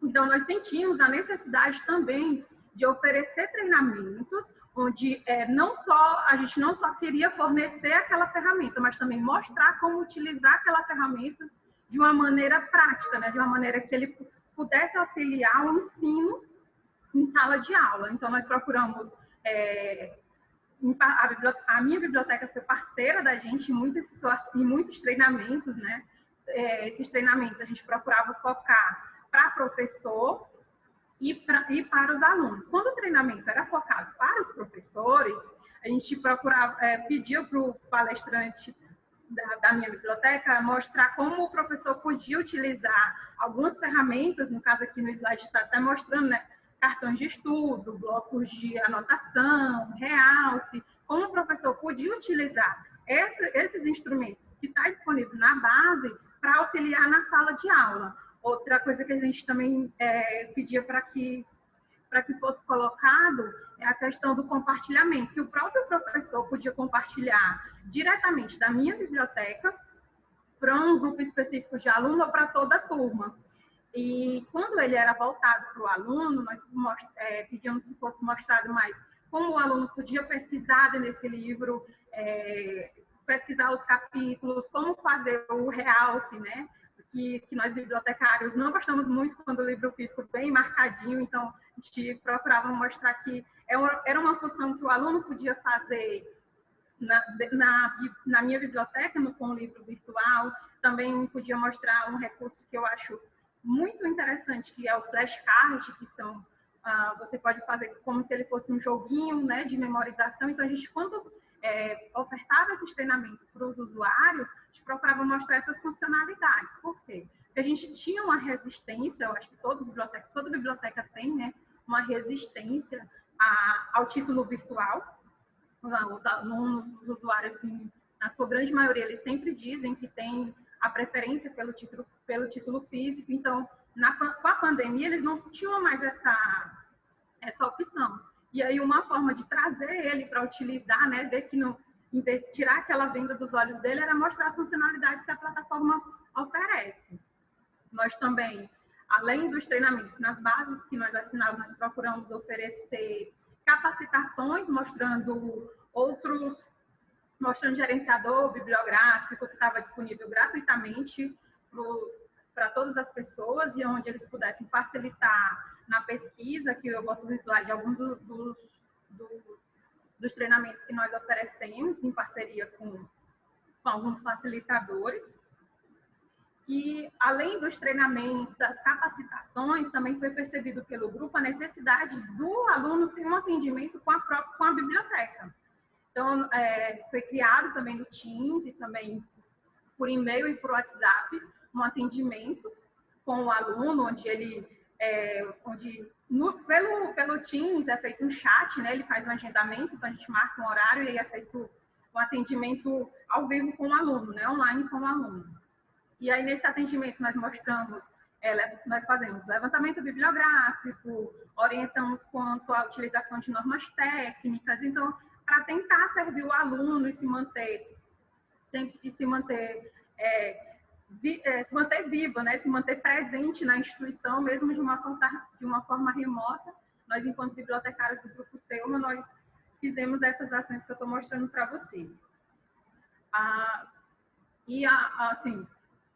Então, nós sentimos a necessidade também de oferecer treinamentos onde a gente não só queria fornecer aquela ferramenta, mas também mostrar como utilizar aquela ferramenta de uma maneira prática, né? De uma maneira que ele pudesse auxiliar o ensino em sala de aula. Então, nós procuramos... a minha biblioteca foi parceira da gente em muitos treinamentos, né? Esses treinamentos a gente procurava focar para professor e para os alunos. Quando o treinamento era focado para os professores, a gente procurava, pedia para o palestrante da minha biblioteca mostrar como o professor podia utilizar algumas ferramentas, no caso aqui no slide está até mostrando, né, cartões de estudo, blocos de anotação, realce, como o professor podia utilizar esses instrumentos que está disponível na base para auxiliar na sala de aula. Outra coisa que a gente também pedia para que fosse colocado é a questão do compartilhamento, que o próprio professor podia compartilhar diretamente da minha biblioteca para um grupo específico de aluno ou para toda a turma. E quando ele era voltado para o aluno, nós pedíamos que fosse mostrado mais como o aluno podia pesquisar nesse livro, pesquisar os capítulos, como fazer o realce, né? Que nós bibliotecários não gostamos muito quando o livro físico bem marcadinho, então a gente procurava mostrar que era uma função que o aluno podia fazer na minha biblioteca, com o livro virtual. Também podia mostrar um recurso que eu acho muito interessante, que é o flashcard, que são, você pode fazer como se ele fosse um joguinho, né, de memorização. Então, a gente, quando ofertava esses treinamentos para os usuários, a gente procurava mostrar essas funcionalidades. Por quê? Porque a gente tinha uma resistência, eu acho que toda biblioteca tem, né, uma resistência ao título virtual. Os alunos, os usuários, na sua grande maioria, eles sempre dizem que tem a preferência pelo título físico. Então, com a pandemia, eles não tinham mais essa opção. E aí, uma forma de trazer ele para utilizar, né, ver que em vez de tirar aquela venda dos olhos dele, era mostrar as funcionalidades que a plataforma oferece. Nós também, além dos treinamentos nas bases que nós assinávamos, nós procuramos oferecer capacitações, mostrando gerenciador bibliográfico que estava disponível gratuitamente para todas as pessoas e onde eles pudessem facilitar na pesquisa, que eu boto no slide alguns dos treinamentos que nós oferecemos em parceria com alguns facilitadores. E, além dos treinamentos, das capacitações, também foi percebido pelo grupo a necessidade do aluno ter um atendimento com a biblioteca. Então, foi criado também no Teams e também por e-mail e por WhatsApp um atendimento com o aluno, onde ele, pelo Teams é feito um chat, né? Ele faz um agendamento, então a gente marca um horário e aí é feito um atendimento ao vivo com o aluno, né? Online com o aluno. E aí, nesse atendimento, nós fazemos levantamento bibliográfico, orientamos quanto à utilização de normas técnicas. Então, para tentar servir o aluno e se manter vivo, né? Se manter presente na instituição, mesmo de uma forma remota, nós, enquanto bibliotecários do Grupo Selma, nós fizemos essas ações que eu estou mostrando para vocês. Assim,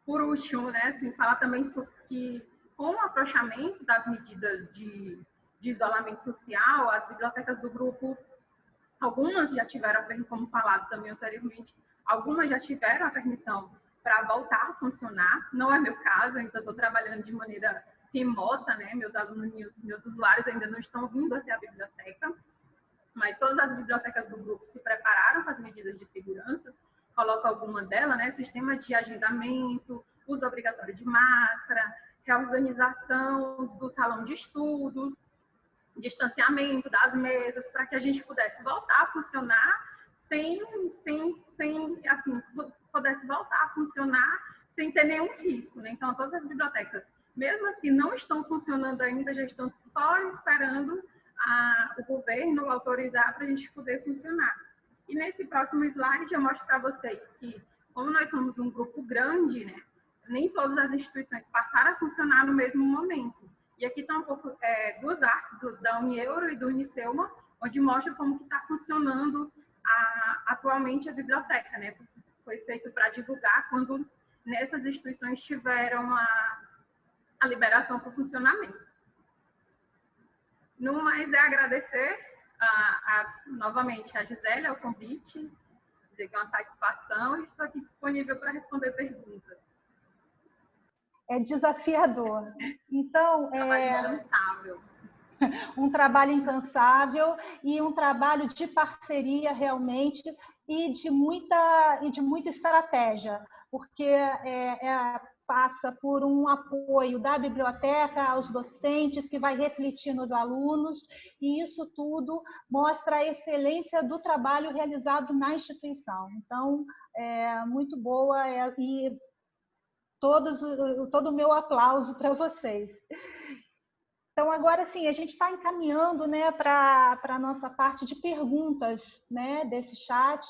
por último, né, assim, falar também sobre que, com o afrouxamento das medidas de isolamento social, as bibliotecas do grupo, algumas já tiveram, como falado também anteriormente, algumas já tiveram a permissão para voltar a funcionar. Não é meu caso, ainda estou trabalhando de maneira remota, né? Meus alunos, meus usuários ainda não estão vindo até a biblioteca, mas todas as bibliotecas do grupo se prepararam com as medidas de segurança. Coloco alguma delas, né? Sistema de agendamento, uso obrigatório de máscara, reorganização do salão de estudo, distanciamento das mesas, para que a gente pudesse voltar a funcionar assim, pudesse voltar a funcionar sem ter nenhum risco, né? Então, todas as bibliotecas, mesmo as que não estão funcionando ainda, já estão só esperando o governo autorizar para a gente poder funcionar. E nesse próximo slide eu mostro para vocês que, como nós somos um grupo grande, né, nem todas as instituições passaram a funcionar no mesmo momento. E aqui estão duas artes da Unieuro e do Unicelma, onde mostra como que está funcionando atualmente a biblioteca, né? Foi feito para divulgar quando nessas instituições tiveram a liberação para o funcionamento. No mais, é agradecer novamente a Gisele, ao convite, dizer que é uma satisfação, e estou aqui disponível para responder perguntas. É desafiador. Então, incansável. Um trabalho incansável e um trabalho de parceria realmente e de muita estratégia, porque passa por um apoio da biblioteca aos docentes, que vai refletir nos alunos, e isso tudo mostra a excelência do trabalho realizado na instituição. Então, é muito boa e todo o meu aplauso para vocês. Então, agora sim, a gente está encaminhando, né, para a nossa parte de perguntas, né, desse chat,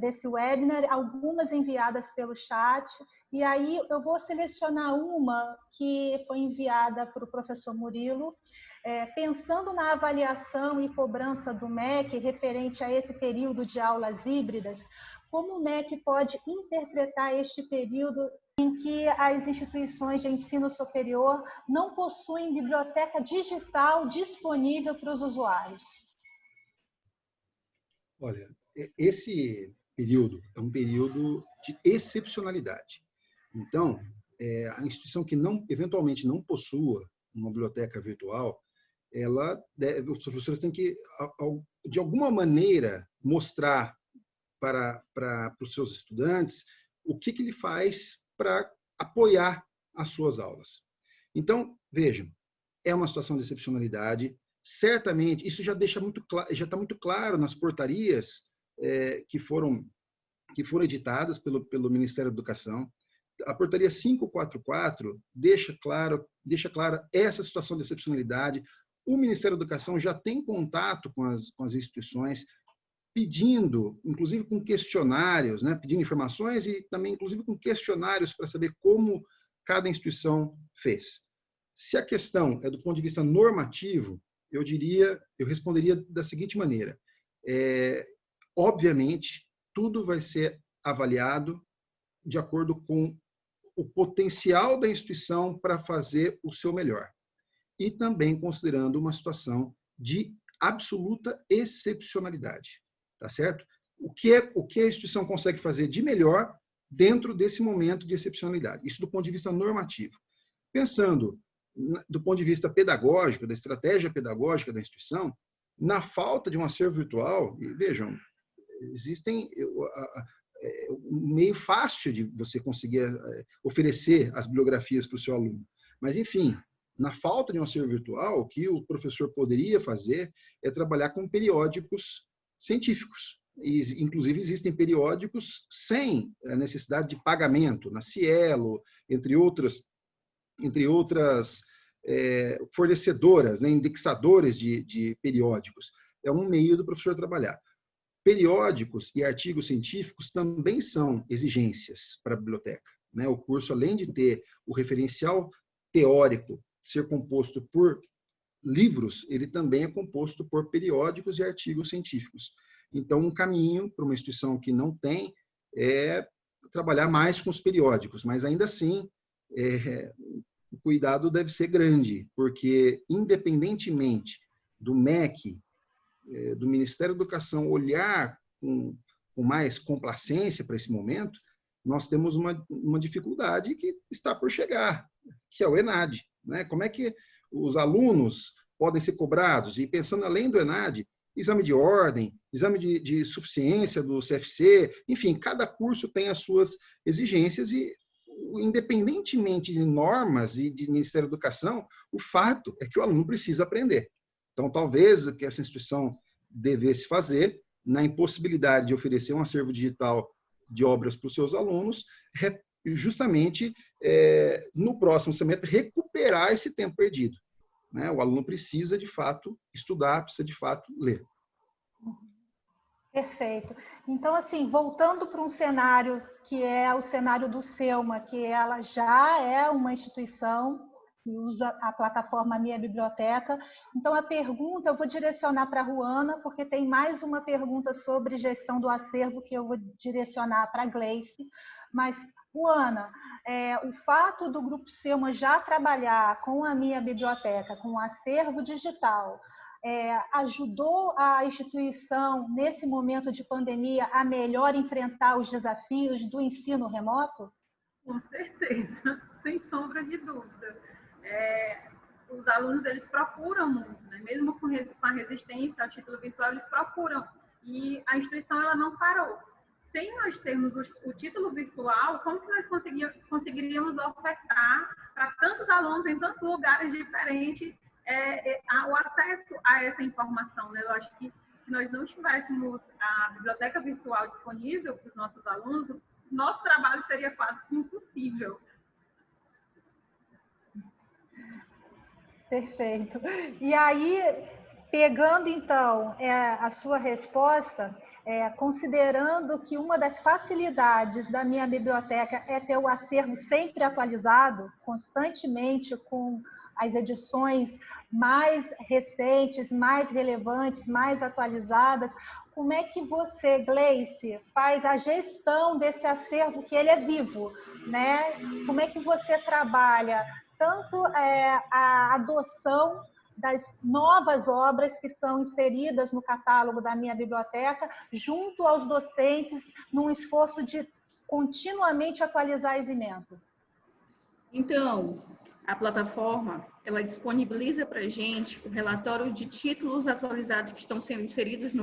desse webinar, algumas enviadas pelo chat. E aí eu vou selecionar uma que foi enviada para o professor Murilo, pensando na avaliação e cobrança do MEC referente a esse período de aulas híbridas, como o MEC pode interpretar este período em que as instituições de ensino superior não possuem biblioteca digital disponível para os usuários? Olha, esse período é um período de excepcionalidade. Então, a instituição que eventualmente não possua uma biblioteca virtual, os professores têm que, de alguma maneira, mostrar para os seus estudantes o que ele faz para apoiar as suas aulas. Então, vejam, é uma situação de excepcionalidade. Certamente, isso já está muito claro nas portarias que foram editadas pelo Ministério da Educação. A portaria 544 deixa clara essa situação de excepcionalidade. O Ministério da Educação já tem contato com as instituições, pedindo, inclusive com questionários, né, pedindo informações e também, inclusive, com questionários para saber como cada instituição fez. Se a questão é do ponto de vista normativo, eu responderia da seguinte maneira: obviamente, tudo vai ser avaliado de acordo com o potencial da instituição para fazer o seu melhor, e também considerando uma situação de absoluta excepcionalidade. Tá certo? O que a instituição consegue fazer de melhor dentro desse momento de excepcionalidade? Isso do ponto de vista normativo. Pensando do ponto de vista pedagógico, da estratégia pedagógica da instituição, na falta de um acervo virtual, e vejam, existem um meio fácil de você conseguir oferecer as bibliografias para o seu aluno. Mas, enfim, na falta de um acervo virtual, o que o professor poderia fazer é trabalhar com periódicos científicos. E, inclusive, existem periódicos sem a necessidade de pagamento, na Cielo, entre outras fornecedoras, né, indexadores de periódicos. É um meio do professor trabalhar. Periódicos e artigos científicos também são exigências para a biblioteca, né? O curso, além de ter o referencial teórico ser composto por livros, ele também é composto por periódicos e artigos científicos. Então, um caminho para uma instituição que não tem é trabalhar mais com os periódicos, mas ainda assim, o cuidado deve ser grande, porque independentemente do MEC, do Ministério da Educação, olhar com mais complacência para esse momento, nós temos uma dificuldade que está por chegar, que é o ENAD, né? Como é que os alunos podem ser cobrados? E pensando além do ENAD, exame de ordem, exame de suficiência do CFC, enfim, cada curso tem as suas exigências e, independentemente de normas e de Ministério da Educação, o fato é que o aluno precisa aprender. Então, talvez o que essa instituição devesse fazer, na impossibilidade de oferecer um acervo digital de obras para os seus alunos, é justamente no próximo semestre recuperar esse tempo perdido, né? O aluno precisa, de fato, estudar, precisa, de fato, ler. Perfeito. Então, assim, voltando para um cenário que é o cenário do Selma, que ela já é uma instituição que usa a plataforma Minha Biblioteca. Então, a pergunta eu vou direcionar para a Ruana, porque tem mais uma pergunta sobre gestão do acervo que eu vou direcionar para a Gleice. Mas, Ruana, o fato do Grupo Selma já trabalhar com a Minha Biblioteca, com o acervo digital, ajudou a instituição, nesse momento de pandemia, a melhor enfrentar os desafios do ensino remoto? Com certeza, sem sombra de dúvida. Os alunos, eles procuram muito, né? Mesmo com a resistência ao título virtual, eles procuram. E a instituição, ela não parou. Sem nós termos o título virtual, como que nós conseguiríamos ofertar para tantos alunos em tantos lugares diferentes o acesso a essa informação, né? Eu acho que se nós não tivéssemos a biblioteca virtual disponível para os nossos alunos, nosso trabalho seria quase que impossível. Perfeito. E aí, pegando então a sua resposta, considerando que uma das facilidades da Minha Biblioteca é ter o acervo sempre atualizado, constantemente com as edições mais recentes, mais relevantes, mais atualizadas, como é que você, Gleice, faz a gestão desse acervo que ele é vivo, né? Como é que você trabalha tanto a adoção das novas obras que são inseridas no catálogo da Minha Biblioteca, junto aos docentes, num esforço de continuamente atualizar as emendas? Então, a plataforma, ela disponibiliza para a gente o relatório de títulos atualizados que estão sendo inseridos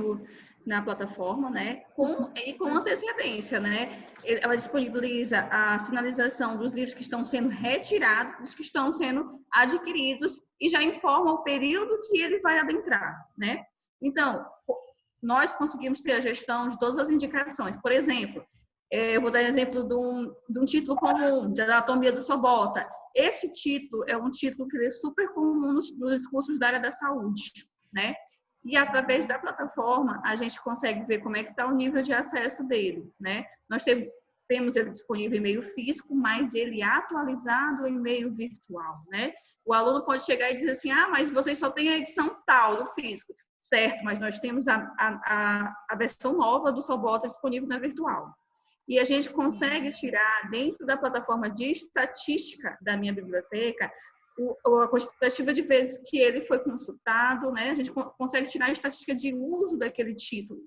na plataforma, né, com antecedência, né? Ela disponibiliza a sinalização dos livros que estão sendo retirados, dos que estão sendo adquiridos e já informa o período que ele vai adentrar, né? Então, nós conseguimos ter a gestão de todas as indicações. Por exemplo, eu vou dar exemplo de um título comum, de anatomia do Sobota. Esse título é um título que é super comum nos cursos da área da saúde, né? E através da plataforma, a gente consegue ver como é que está o nível de acesso dele, né? Nós temos ele disponível em meio físico, mas ele é atualizado em meio virtual, né? O aluno pode chegar e dizer assim, mas vocês só têm a edição tal do físico. Certo, mas nós temos a versão nova do Sobota disponível na virtual. E a gente consegue tirar, dentro da plataforma de estatística da Minha Biblioteca, a quantitativa de vezes que ele foi consultado, né? A gente consegue tirar a estatística de uso daquele título.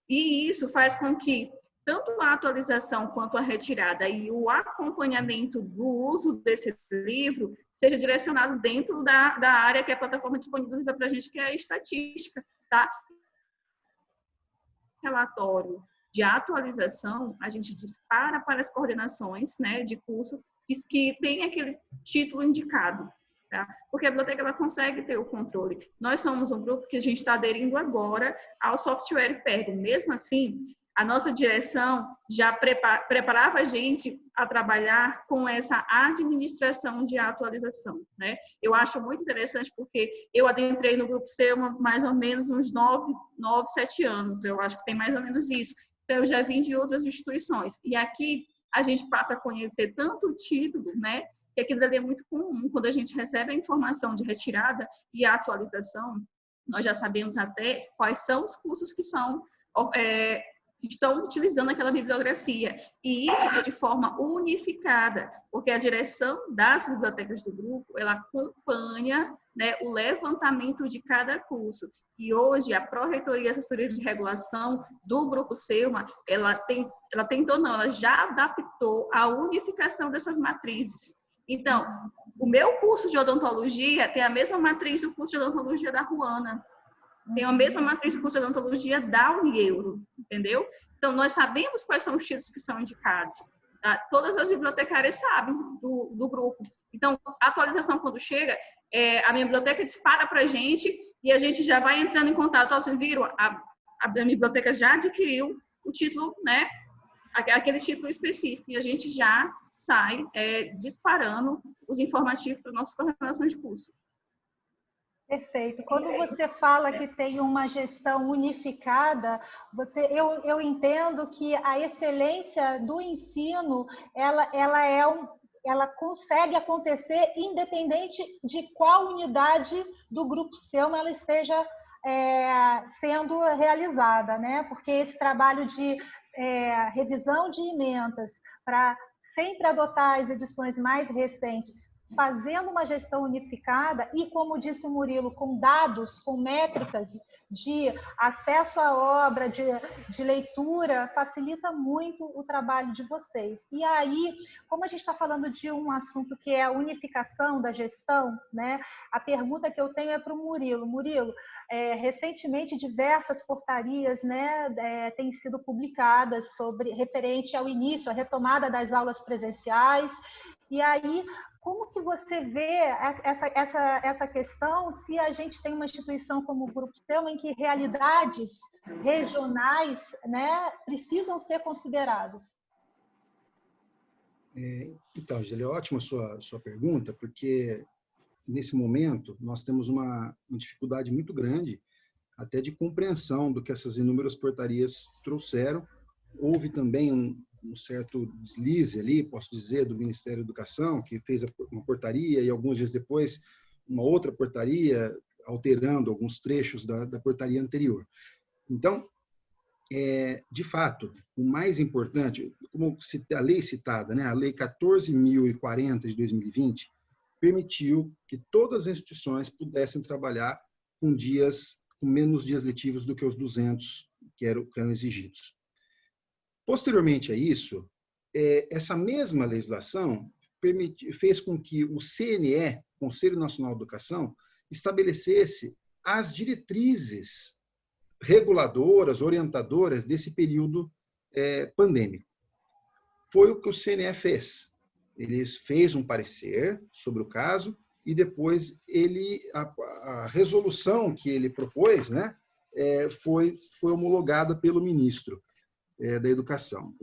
E isso faz com que tanto a atualização quanto a retirada e o acompanhamento do uso desse livro seja direcionado dentro da área que a plataforma disponibiliza para a gente, que é a estatística, tá? Relatório de atualização, a gente dispara para as coordenações, né, de curso que tem aquele título indicado, tá? Porque a biblioteca ela consegue ter o controle. Nós somos um grupo que a gente está aderindo agora ao software PERGO. Mesmo assim, a nossa direção já preparava a gente a trabalhar com essa administração de atualização, né? Eu acho muito interessante porque eu adentrei no Grupo Selma mais ou menos uns 9, 7 anos. Eu acho que tem mais ou menos isso. Então, eu já vim de outras instituições. E aqui a gente passa a conhecer tanto o título, né? Que aquilo ali é muito comum. Quando a gente recebe a informação de retirada e a atualização, nós já sabemos até quais são os cursos que estão utilizando aquela bibliografia. E isso é de forma unificada, porque a direção das bibliotecas do grupo, ela acompanha, né, o levantamento de cada curso. E hoje, a Pró-Reitoria e Assessoria de Regulação do Grupo Selma, ela já adaptou a unificação dessas matrizes. Então, o meu curso de odontologia tem a mesma matriz do curso de odontologia da Ruana, tem a mesma matriz do curso de odontologia da Unieuro, entendeu? Então, nós sabemos quais são os títulos que são indicados. Tá? Todas as bibliotecárias sabem do grupo. Então, a atualização, quando chega, a minha biblioteca dispara para a gente e a gente já vai entrando em contato. Vocês viram? A biblioteca já adquiriu o título, né? Aquele título específico, e a gente já sai disparando os informativos para nossas coordenações de curso. Perfeito. Quando você fala que tem uma gestão unificada, eu entendo que a excelência do ensino, ela consegue acontecer independente de qual unidade do Grupo Selma ela esteja sendo realizada, né? Porque esse trabalho de revisão de emendas para sempre adotar as edições mais recentes, fazendo uma gestão unificada e, como disse o Murilo, com dados, com métricas de acesso à obra, de leitura, facilita muito o trabalho de vocês. E aí, como a gente está falando de um assunto que é a unificação da gestão, né, a pergunta que eu tenho é para o Murilo. Murilo, recentemente diversas portarias, né, têm sido publicadas referente ao início, à retomada das aulas presenciais. E aí, como que você vê essa questão se a gente tem uma instituição como o Grupo Selma em que realidades regionais, né, precisam ser consideradas? Então, Angela, é ótima a sua pergunta, porque nesse momento nós temos uma dificuldade muito grande até de compreensão do que essas inúmeras portarias trouxeram. Houve também um certo deslize ali, posso dizer, do Ministério da Educação, que fez uma portaria e alguns dias depois uma outra portaria, alterando alguns trechos da portaria anterior. Então, de fato, o mais importante, como a lei citada, né, a Lei 14.040 de 2020, permitiu que todas as instituições pudessem trabalhar com menos dias letivos do que os 200 que eram exigidos. Posteriormente a isso, essa mesma legislação fez com que o CNE, Conselho Nacional de Educação, estabelecesse as diretrizes reguladoras, orientadoras desse período pandêmico. Foi o que o CNE fez. Ele fez um parecer sobre o caso e depois a resolução que ele propôs, né, foi homologada pelo ministro da Educação.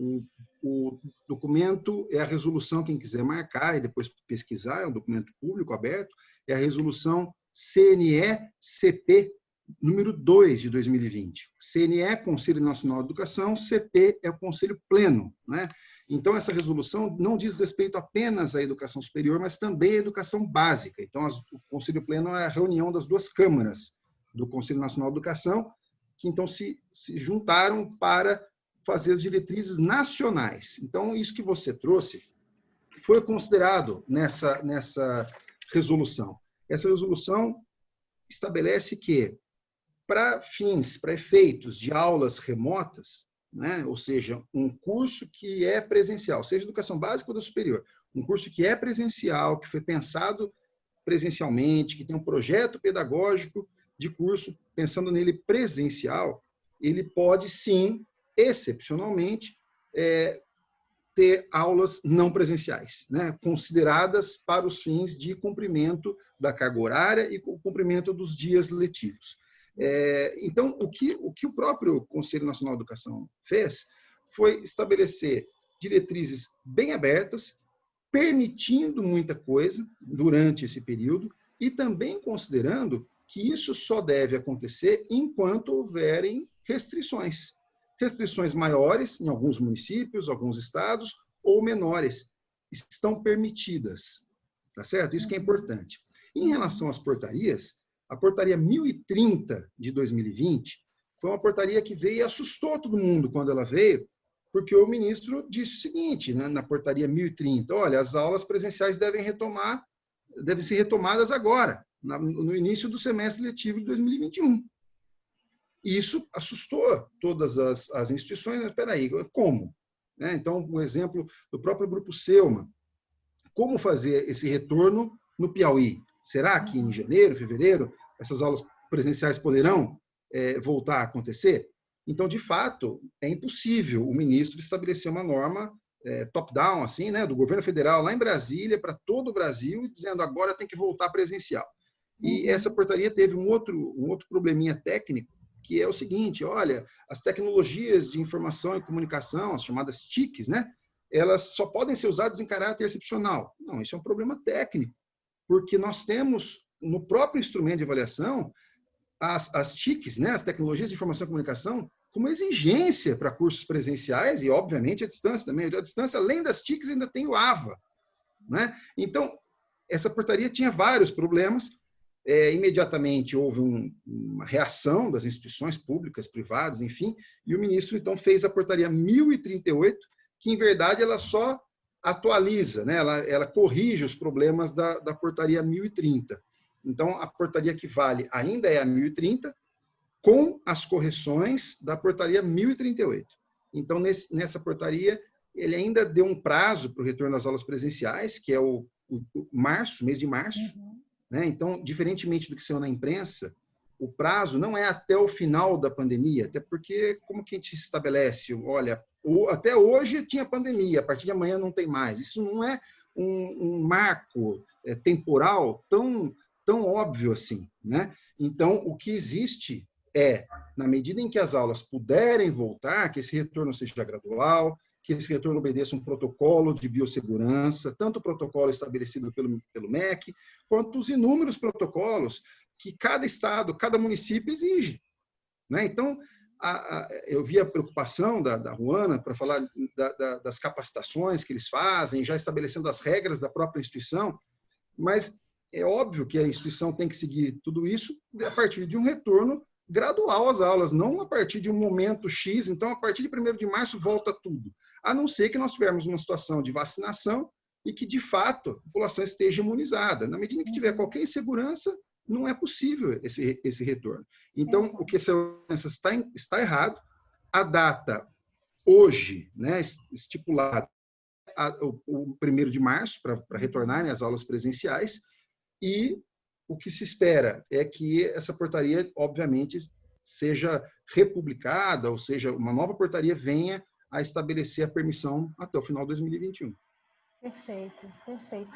O documento é a resolução, quem quiser marcar e depois pesquisar, é um documento público aberto, é a resolução CNE-CP número 2 de 2020. CNE, Conselho Nacional de Educação, CP é o Conselho Pleno, né? Então, essa resolução não diz respeito apenas à educação superior, mas também à educação básica. Então, o Conselho Pleno é a reunião das duas câmaras do Conselho Nacional de Educação, que então se juntaram para fazer as diretrizes nacionais. Então, isso que você trouxe foi considerado nessa resolução. Essa resolução estabelece que, para efeitos de aulas remotas, né, ou seja, um curso que é presencial, seja educação básica ou da superior, um curso que é presencial, que foi pensado presencialmente, que tem um projeto pedagógico de curso pensando nele presencial, ele pode sim, excepcionalmente, ter aulas não presenciais, né, consideradas para os fins de cumprimento da carga horária e cumprimento dos dias letivos. Então, o que o próprio Conselho Nacional de Educação fez foi estabelecer diretrizes bem abertas, permitindo muita coisa durante esse período e também considerando que isso só deve acontecer enquanto houverem restrições. Restrições maiores em alguns municípios, alguns estados, ou menores, estão permitidas. Tá certo? Isso que é importante. Em relação às portarias, a portaria 1030 de 2020 foi uma portaria que veio e assustou todo mundo quando ela veio, porque o ministro disse o seguinte, né, na portaria 1030, olha, as aulas presenciais devem ser retomadas agora, no início do semestre letivo de 2021. Isso assustou todas as instituições, mas espera aí, como? Né? Então, o exemplo do próprio Grupo Selma, como fazer esse retorno no Piauí? Será que em janeiro, fevereiro, essas aulas presenciais poderão voltar a acontecer? Então, de fato, é impossível o ministro estabelecer uma norma top-down, assim, né, do governo federal lá em Brasília, para todo o Brasil, dizendo agora tem que voltar presencial. E essa portaria teve um outro probleminha técnico, que é o seguinte: olha, as tecnologias de informação e comunicação, as chamadas TICs, né, elas só podem ser usadas em caráter excepcional. Não, isso é um problema técnico, porque nós temos no próprio instrumento de avaliação as TICs, né, as tecnologias de informação e comunicação, como exigência para cursos presenciais e, obviamente, a distância também. A distância, além das TICs, ainda tem o AVA, né? Então, essa portaria tinha vários problemas. Imediatamente houve uma reação das instituições públicas, privadas, enfim, e o ministro, então, fez a portaria 1038, que, em verdade, ela só atualiza, né? Ela corrige os problemas da portaria 1030. Então, a portaria que vale ainda é a 1030, com as correções da portaria 1038. Então, nessa portaria, ele ainda deu um prazo para o retorno às aulas presenciais, que é o mês de março. Né? Então, diferentemente do que saiu na imprensa, o prazo não é até o final da pandemia, até porque, como que a gente estabelece? Olha, até hoje tinha pandemia, a partir de amanhã não tem mais. Isso não é um marco temporal tão óbvio assim, né? Então, o que existe na medida em que as aulas puderem voltar, que esse retorno seja gradual, que esse retorno obedeça um protocolo de biossegurança, tanto o protocolo estabelecido pelo MEC, quanto os inúmeros protocolos que cada estado, cada município exige, né? Então, eu vi a preocupação da Ruana para falar das capacitações que eles fazem, já estabelecendo as regras da própria instituição, mas é óbvio que a instituição tem que seguir tudo isso a partir de um retorno gradual às aulas, não a partir de um momento X. Então, a partir de 1º de março, volta tudo. A não ser que nós tivermos uma situação de vacinação e que, de fato, a população esteja imunizada. Na medida que tiver qualquer insegurança, não é possível esse retorno. Então, o que está errado. A data hoje, né, estipulada, o 1º de março, para retornarem às aulas presenciais, e o que se espera é que essa portaria, obviamente, seja republicada, ou seja, uma nova portaria venha a estabelecer a permissão até o final de 2021. Perfeito, perfeito.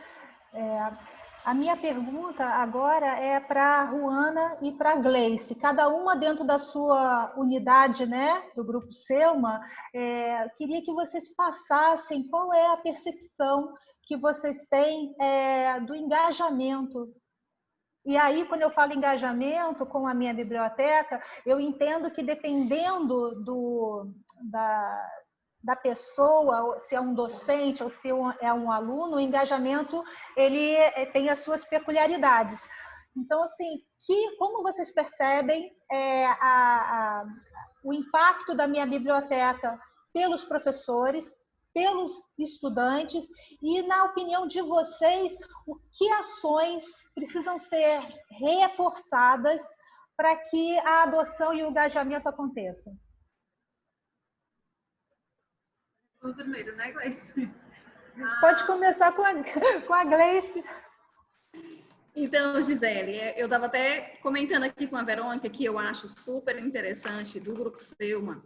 A minha pergunta agora é para a Ruana e para a Gleice, cada uma dentro da sua unidade, né, do Grupo Selma. Queria que vocês passassem qual é a percepção que vocês têm do engajamento. E aí, quando eu falo engajamento com a minha biblioteca, eu entendo que dependendo da pessoa, se é um docente ou se é um aluno, o engajamento ele tem as suas peculiaridades. Então, assim, como vocês percebem o impacto da minha biblioteca pelos professores, pelos estudantes e, na opinião de vocês, o que ações precisam ser reforçadas para que a adoção e o engajamento aconteçam? Primeiro, né, Gleice? Pode começar com a Gleice. Então, Gisele, eu estava até comentando aqui com a Verônica que eu acho super interessante do Grupo Selma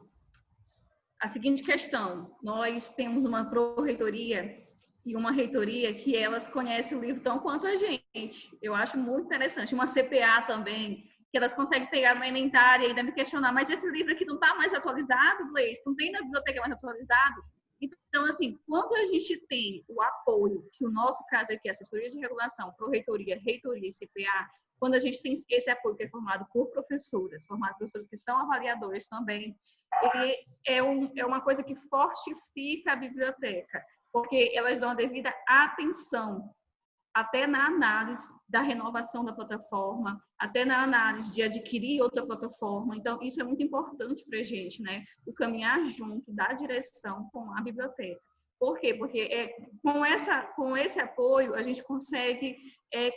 a seguinte questão: nós temos uma pró-reitoria e uma reitoria que elas conhecem o livro tão quanto a gente. Eu acho muito interessante. Uma CPA também, que elas conseguem pegar uma elementar e ainda me questionar, mas esse livro aqui não está mais atualizado, Gleice? Não tem na biblioteca mais atualizado? Então, assim, quando a gente tem o apoio, que o nosso caso aqui é assessoria de regulação, pró-reitoria, reitoria e CPA, quando a gente tem esse apoio que é formado por professoras que são avaliadoras também, ele é uma coisa que fortifica a biblioteca, porque elas dão a devida atenção, até na análise da renovação da plataforma, até na análise de adquirir outra plataforma. Então, isso é muito importante para a gente, né? O caminhar junto da direção com a biblioteca. Por quê? Porque com esse apoio a gente consegue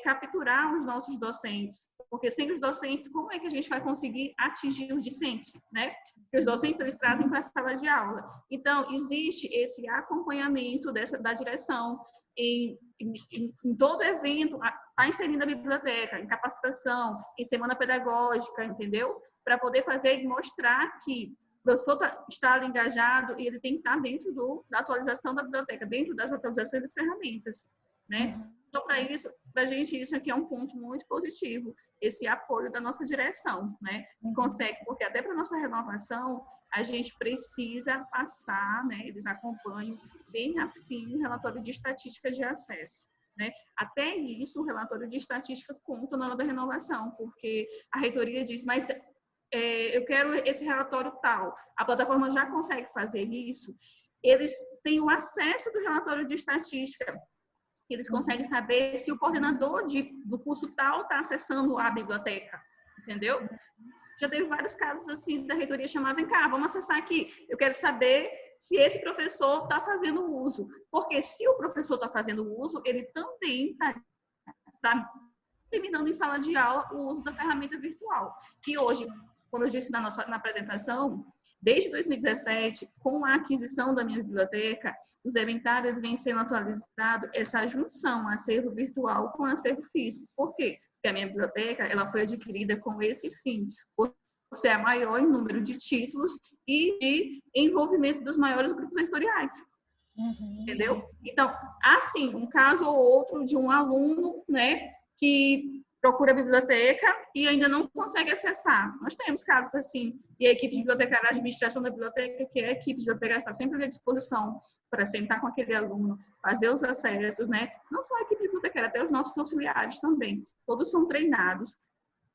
capturar os nossos docentes. Porque sem os docentes, como é que a gente vai conseguir atingir os discentes, né? Porque os docentes eles trazem para a sala de aula. Então, existe esse acompanhamento da direção em todo evento, está inserindo a biblioteca, em capacitação, em semana pedagógica, entendeu? Para poder fazer e mostrar que o professor está engajado e ele tem que estar dentro da atualização da biblioteca, dentro das atualizações das ferramentas, né? Então, para isso, para a gente isso aqui é um ponto muito positivo, esse apoio da nossa direção, né? Consegue, porque até para nossa renovação, a gente precisa passar, né? Eles acompanham bem afim o relatório de estatística de acesso, né? Até isso, o relatório de estatística conta na hora da renovação, porque a reitoria diz, mas eu quero esse relatório tal, a plataforma já consegue fazer isso, eles têm o acesso do relatório de estatística, eles conseguem saber se o coordenador do curso tal está acessando a biblioteca, entendeu? Já teve vários casos assim da reitoria chamar, vem cá, vamos acessar aqui. Eu quero saber se esse professor está fazendo uso. Porque se o professor está fazendo uso, ele também está terminando em sala de aula o uso da ferramenta virtual. Que hoje, como eu disse na apresentação, desde 2017, com a aquisição da minha biblioteca, os inventários vêm sendo atualizados, essa junção acervo virtual com acervo físico. Por quê? Porque a minha biblioteca ela foi adquirida com esse fim, por ser a maior em número de títulos e de envolvimento dos maiores grupos editoriais. Entendeu? Então, assim, um caso ou outro de um aluno, né, que procura a biblioteca e ainda não consegue acessar. Nós temos casos assim, e a equipe de bibliotecária, a administração da biblioteca, que é a equipe de bibliotecária, está sempre à disposição para sentar com aquele aluno, fazer os acessos, né? Não só a equipe de bibliotecária, até os nossos auxiliares também. Todos são treinados,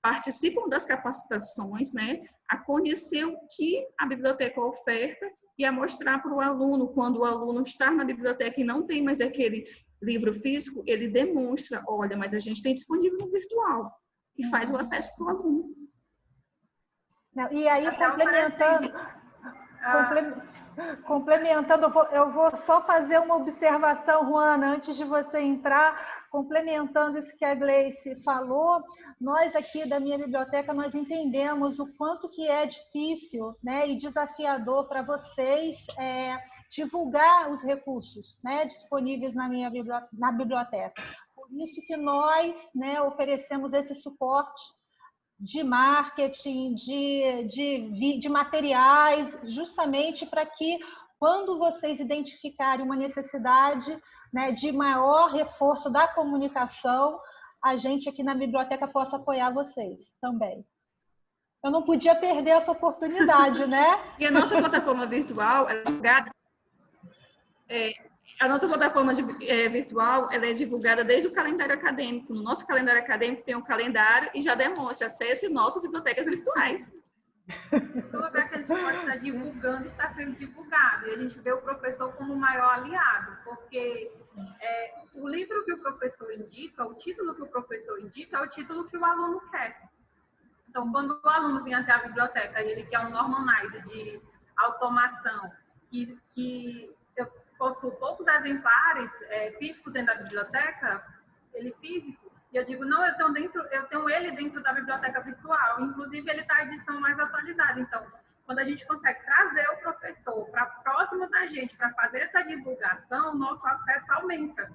participam das capacitações, né? A conhecer o que a biblioteca oferta e a mostrar para o aluno, quando o aluno está na biblioteca e não tem mais aquele livro físico, ele demonstra, olha, mas a gente tem disponível no virtual, e faz o acesso para o aluno. E aí, complementando, eu vou só fazer uma observação, Juana, antes de você entrar, complementando isso que a Gleice falou, nós aqui da minha biblioteca, nós entendemos o quanto que é difícil, né, e desafiador para vocês divulgar os recursos, né, disponíveis na biblioteca. Por isso que nós, né, oferecemos esse suporte de marketing, de materiais, justamente para que, quando vocês identificarem uma necessidade, né, de maior reforço da comunicação, a gente aqui na biblioteca possa apoiar vocês também. Eu não podia perder essa oportunidade, né? E a nossa plataforma virtual, ela é divulgada, a nossa plataforma virtual ela é divulgada desde o calendário acadêmico. No nosso calendário acadêmico tem um calendário e já demonstra acesso em nossas bibliotecas virtuais. Todo lugar que a gente pode estar divulgando está sendo divulgado. E a gente vê o professor como o maior aliado, porque o livro que o professor indica, o título que o professor indica, é o título que o aluno quer. Então, quando o aluno vem até a biblioteca e ele quer um normalize de automação, que eu possuo poucos exemplares físicos dentro da biblioteca, ele físico, e eu digo, não, eu tenho ele dentro da biblioteca virtual, inclusive ele está a edição mais atualizada. Então, quando a gente consegue trazer o professor para próximo da gente para fazer essa divulgação, o nosso acesso aumenta.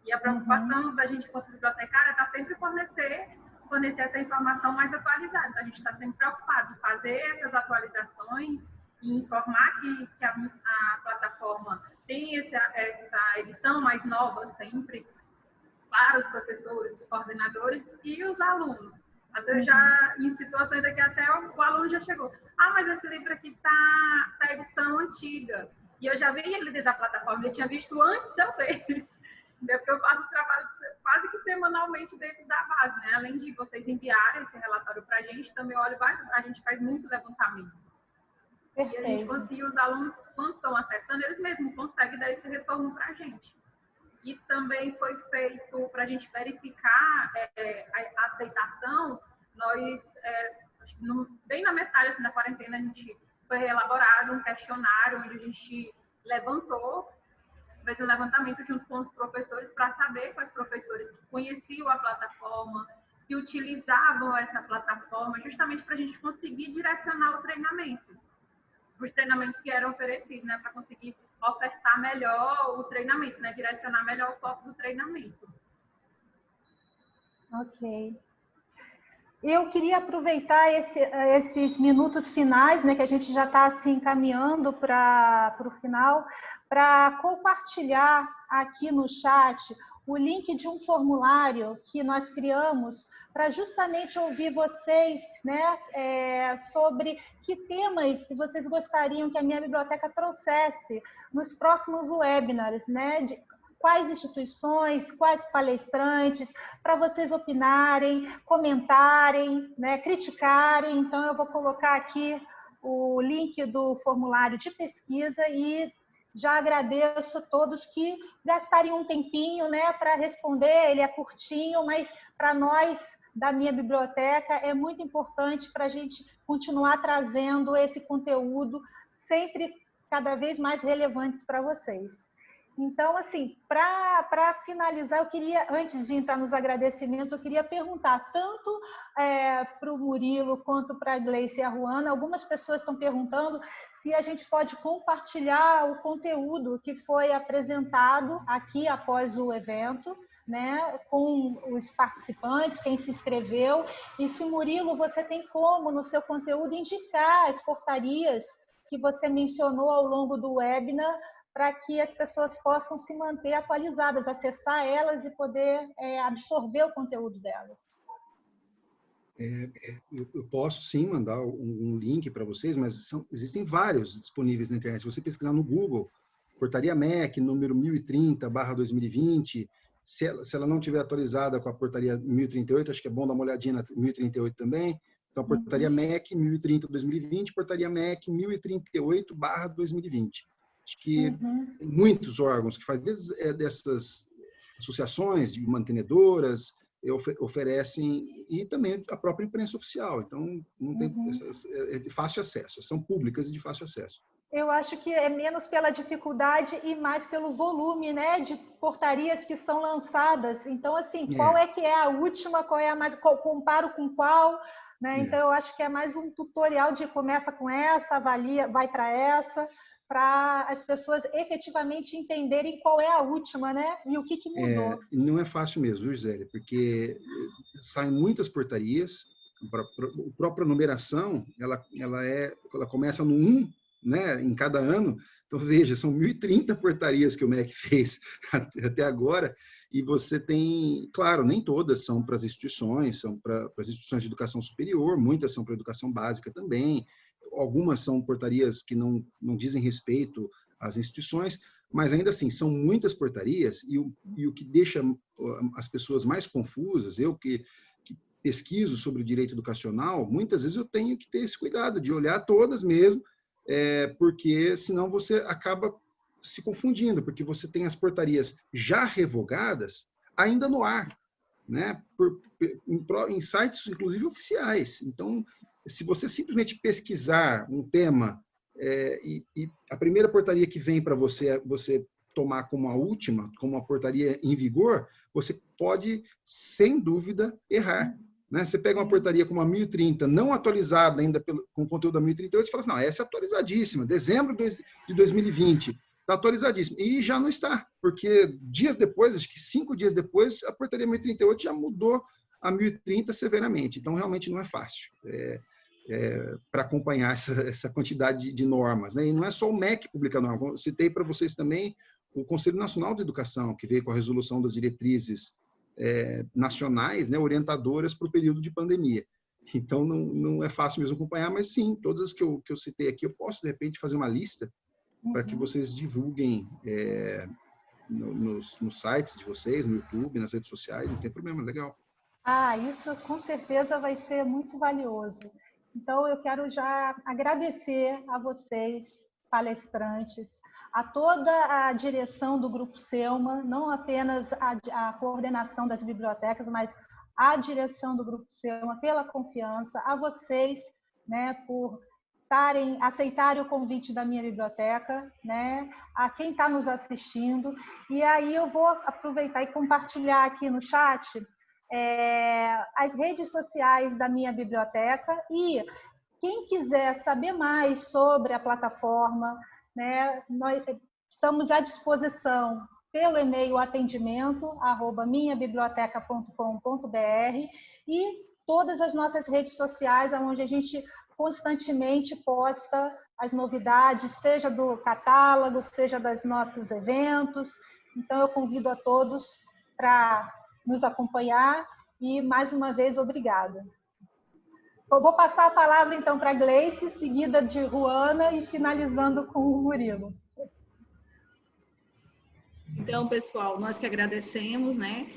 E a preocupação da gente, enquanto bibliotecária, está sempre fornecer essa informação mais atualizada. Então, a gente está sempre preocupado em fazer essas atualizações e informar que a plataforma tem essa edição mais nova sempre para os professores, os coordenadores e os alunos. Às vezes já em situações aqui até o aluno já chegou. Ah, mas esse livro aqui está edição antiga. E eu já vi ele dentro da plataforma, eu tinha visto antes de eu ver. Porque eu faço trabalho quase que semanalmente dentro da base, né? Além de vocês enviarem esse relatório para a gente, também a gente faz muito levantamento. Perfeito. E a gente consegue, os alunos, quando estão acessando, eles mesmos conseguem dar esse retorno para a gente. E também foi feito, para a gente verificar a aceitação, nós, bem na metade assim, da quarentena, a gente foi elaborado um questionário onde a gente fez um levantamento junto com os professores para saber quais professores conheciam a plataforma, se utilizavam essa plataforma, justamente para a gente conseguir direcionar o treinamento. Os treinamentos que eram oferecidos, né, para conseguir ofertar melhor o treinamento, né, direcionar melhor o foco do treinamento. Ok. Eu queria aproveitar esses minutos finais, né, que a gente já está assim, encaminhando para o final, para compartilhar aqui no chat o link de um formulário que nós criamos para justamente ouvir vocês, né, sobre que temas vocês gostariam que a minha biblioteca trouxesse nos próximos webinars, né, de quais instituições, quais palestrantes, para vocês opinarem, comentarem, né, criticarem. Então, eu vou colocar aqui o link do formulário de pesquisa e já agradeço a todos que gastariam um tempinho, né, para responder. Ele é curtinho, mas para nós da minha biblioteca é muito importante para a gente continuar trazendo esse conteúdo sempre cada vez mais relevantes para vocês. Então, assim, para finalizar, eu queria, antes de entrar nos agradecimentos, eu queria perguntar tanto para o Murilo quanto para a Gleice e a Ruana. Algumas pessoas estão perguntando se a gente pode compartilhar o conteúdo que foi apresentado aqui após o evento, né, com os participantes, quem se inscreveu. E se, Murilo, você tem como, no seu conteúdo, indicar as portarias que você mencionou ao longo do webinar, para que as pessoas possam se manter atualizadas, acessar elas e poder absorver o conteúdo delas. Eu posso sim mandar um link para vocês, mas existem vários disponíveis na internet. Se você pesquisar no Google, Portaria MEC, número 1030/2020, se ela não estiver atualizada com a Portaria 1038, acho que é bom dar uma olhadinha na 1038 também. Então, Portaria MEC 1030/2020, Portaria MEC 1038/2020. Acho que tem muitos órgãos que fazem, desde dessas associações de mantenedoras, oferecem, e também a própria imprensa oficial. Então, não tem, é de fácil acesso, são públicas e de fácil acesso. Eu acho que é menos pela dificuldade e mais pelo volume, né, de portarias que são lançadas. Então, assim, qual é que é a última, qual é a mais, comparo com qual, né? Então, eu acho que é mais um tutorial de começa com essa, avalia, vai para essa, para as pessoas efetivamente entenderem qual é a última, né? E o que mudou. Não é fácil mesmo, viu, Gisele? Porque saem muitas portarias, a própria numeração, ela começa no 1, né, em cada ano. Então, veja, são 1030 portarias que o MEC fez até agora, e você tem, claro, nem todas são para as instituições, são para as instituições de educação superior, muitas são para a educação básica também, algumas são portarias que não dizem respeito às instituições, mas ainda assim, são muitas portarias, e o que deixa as pessoas mais confusas, eu que pesquiso sobre o direito educacional, muitas vezes eu tenho que ter esse cuidado de olhar todas mesmo, porque senão você acaba se confundindo, porque você tem as portarias já revogadas ainda no ar, né? Em sites, inclusive, oficiais. Então, se você simplesmente pesquisar um tema e a primeira portaria que vem para você tomar como a última, como a portaria em vigor, você pode, sem dúvida, errar. Né? Você pega uma portaria como a 1030, não atualizada ainda com o conteúdo da 1038, você fala assim, não, essa é atualizadíssima, dezembro de 2020, está atualizadíssima. E já não está, porque dias depois, acho que 5 dias depois, a portaria 1038 já mudou a 1030 severamente. Então, realmente não é fácil para acompanhar essa quantidade de normas. Né? E não é só o MEC publicar normas. Eu citei para vocês também o Conselho Nacional de Educação, que veio com a resolução das diretrizes nacionais, né, orientadoras para o período de pandemia. Então, não é fácil mesmo acompanhar, mas sim, todas as que eu citei aqui, eu posso, de repente, fazer uma lista para que vocês divulguem nos sites de vocês, no YouTube, nas redes sociais, não tem problema, legal. Isso com certeza vai ser muito valioso. Então, eu quero já agradecer a vocês, palestrantes, a toda a direção do Grupo Selma, não apenas a coordenação das bibliotecas, mas a direção do Grupo Selma, pela confiança, a vocês, né, por aceitarem o convite da minha biblioteca, né, a quem está nos assistindo. E aí eu vou aproveitar e compartilhar aqui no chat as redes sociais da minha biblioteca, e quem quiser saber mais sobre a plataforma, né, nós estamos à disposição pelo e-mail atendimento@minhabiblioteca.com.br e todas as nossas redes sociais, onde a gente constantemente posta as novidades, seja do catálogo, seja dos nossos eventos. Então, eu convido a todos para nos acompanhar e, mais uma vez, obrigada. Eu vou passar a palavra, então, para a Gleice, seguida de Ruana e finalizando com o Murilo. Então, pessoal, nós que agradecemos, né,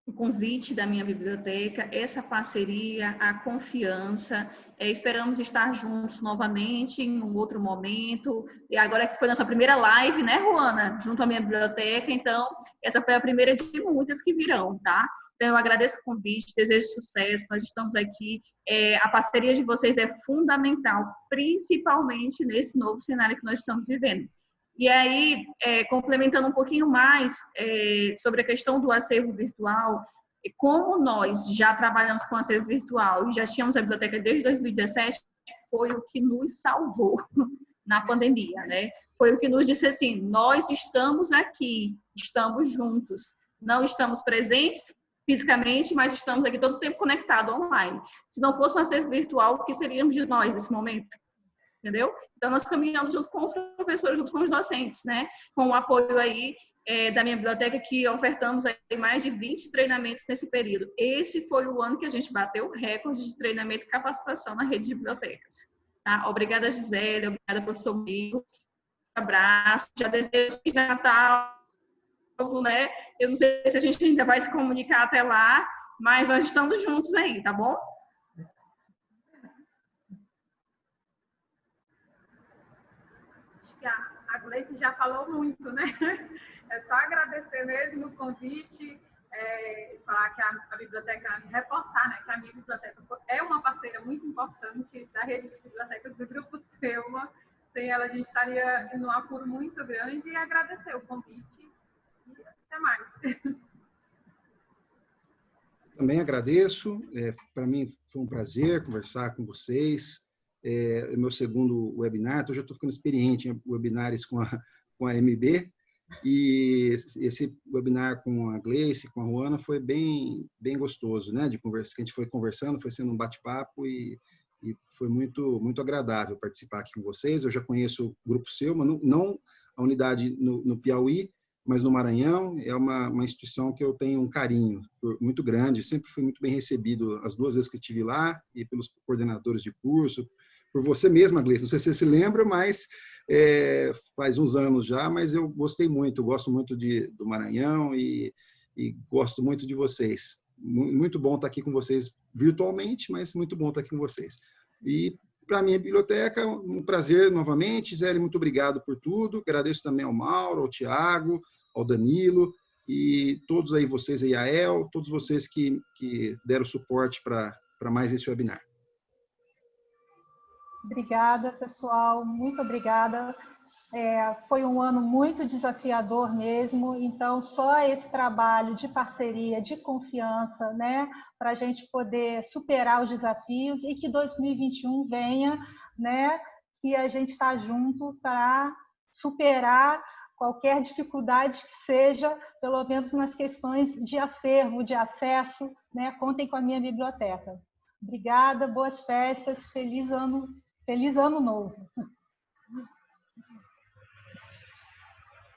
o convite da minha biblioteca, essa parceria, a confiança. Esperamos estar juntos novamente em um outro momento. E agora que foi nossa primeira live, né, Ruana? Junto à minha biblioteca. Então, essa foi a primeira de muitas que virão, tá? Então, eu agradeço o convite, desejo sucesso. Nós estamos aqui. A parceria de vocês é fundamental, principalmente nesse novo cenário que nós estamos vivendo. E aí, complementando um pouquinho mais sobre a questão do acervo virtual, como nós já trabalhamos com acervo virtual e já tínhamos a biblioteca desde 2017, foi o que nos salvou na pandemia, né? Foi o que nos disse assim, nós estamos aqui, estamos juntos, não estamos presentes fisicamente, mas estamos aqui todo o tempo conectados online. Se não fosse um acervo virtual, o que seríamos de nós nesse momento? Entendeu? Então, nós caminhamos junto com os professores, junto com os docentes, né? Com o apoio aí da minha biblioteca, que ofertamos aí mais de 20 treinamentos nesse período. Esse foi o ano que a gente bateu o recorde de treinamento e capacitação na rede de bibliotecas. Tá? Obrigada, Gisele, obrigada, professor Migo. Um abraço, já desejo que já está, né? Eu não sei se a gente ainda vai se comunicar até lá, mas nós estamos juntos aí, tá bom? A Gleice já falou muito, né? É só agradecer mesmo o convite, falar que a biblioteca, reforçar, né, que a minha biblioteca é uma parceira muito importante da rede de bibliotecas do Grupo Selma. Sem ela, a gente estaria em um apuro muito grande, e agradecer o convite. E até mais. Também agradeço. Para mim foi um prazer conversar com vocês. É meu segundo webinar, então eu já estou ficando experiente em webinars com a MB, e esse webinar com a Gleice, com a Ruana, foi bem gostoso, né? De conversa, que a gente foi conversando, foi sendo um bate-papo e foi muito agradável participar aqui com vocês. Eu já conheço o Grupo Selma, não a unidade no Piauí, mas no Maranhão. É uma instituição que eu tenho um carinho muito grande, sempre fui muito bem recebido as 2 vezes que estive lá, e pelos coordenadores de curso, por você mesma, Gleice. Não sei se você se lembra, mas faz uns anos já, mas eu gostei muito, eu gosto muito do Maranhão e gosto muito de vocês. Muito bom estar aqui com vocês virtualmente, mas muito bom estar aqui com vocês. E para a minha biblioteca, um prazer novamente. Gisele, muito obrigado por tudo. Agradeço também ao Mauro, ao Tiago, ao Danilo e todos aí vocês, a Yael, todos vocês que deram suporte para mais esse webinar. Obrigada, pessoal. Muito obrigada. Foi um ano muito desafiador mesmo, então só esse trabalho de parceria, de confiança, né, para a gente poder superar os desafios e que 2021 venha, né, que a gente está junto para superar qualquer dificuldade que seja, pelo menos nas questões de acervo, de acesso, né, contem com a minha biblioteca. Obrigada, boas festas, feliz ano novo.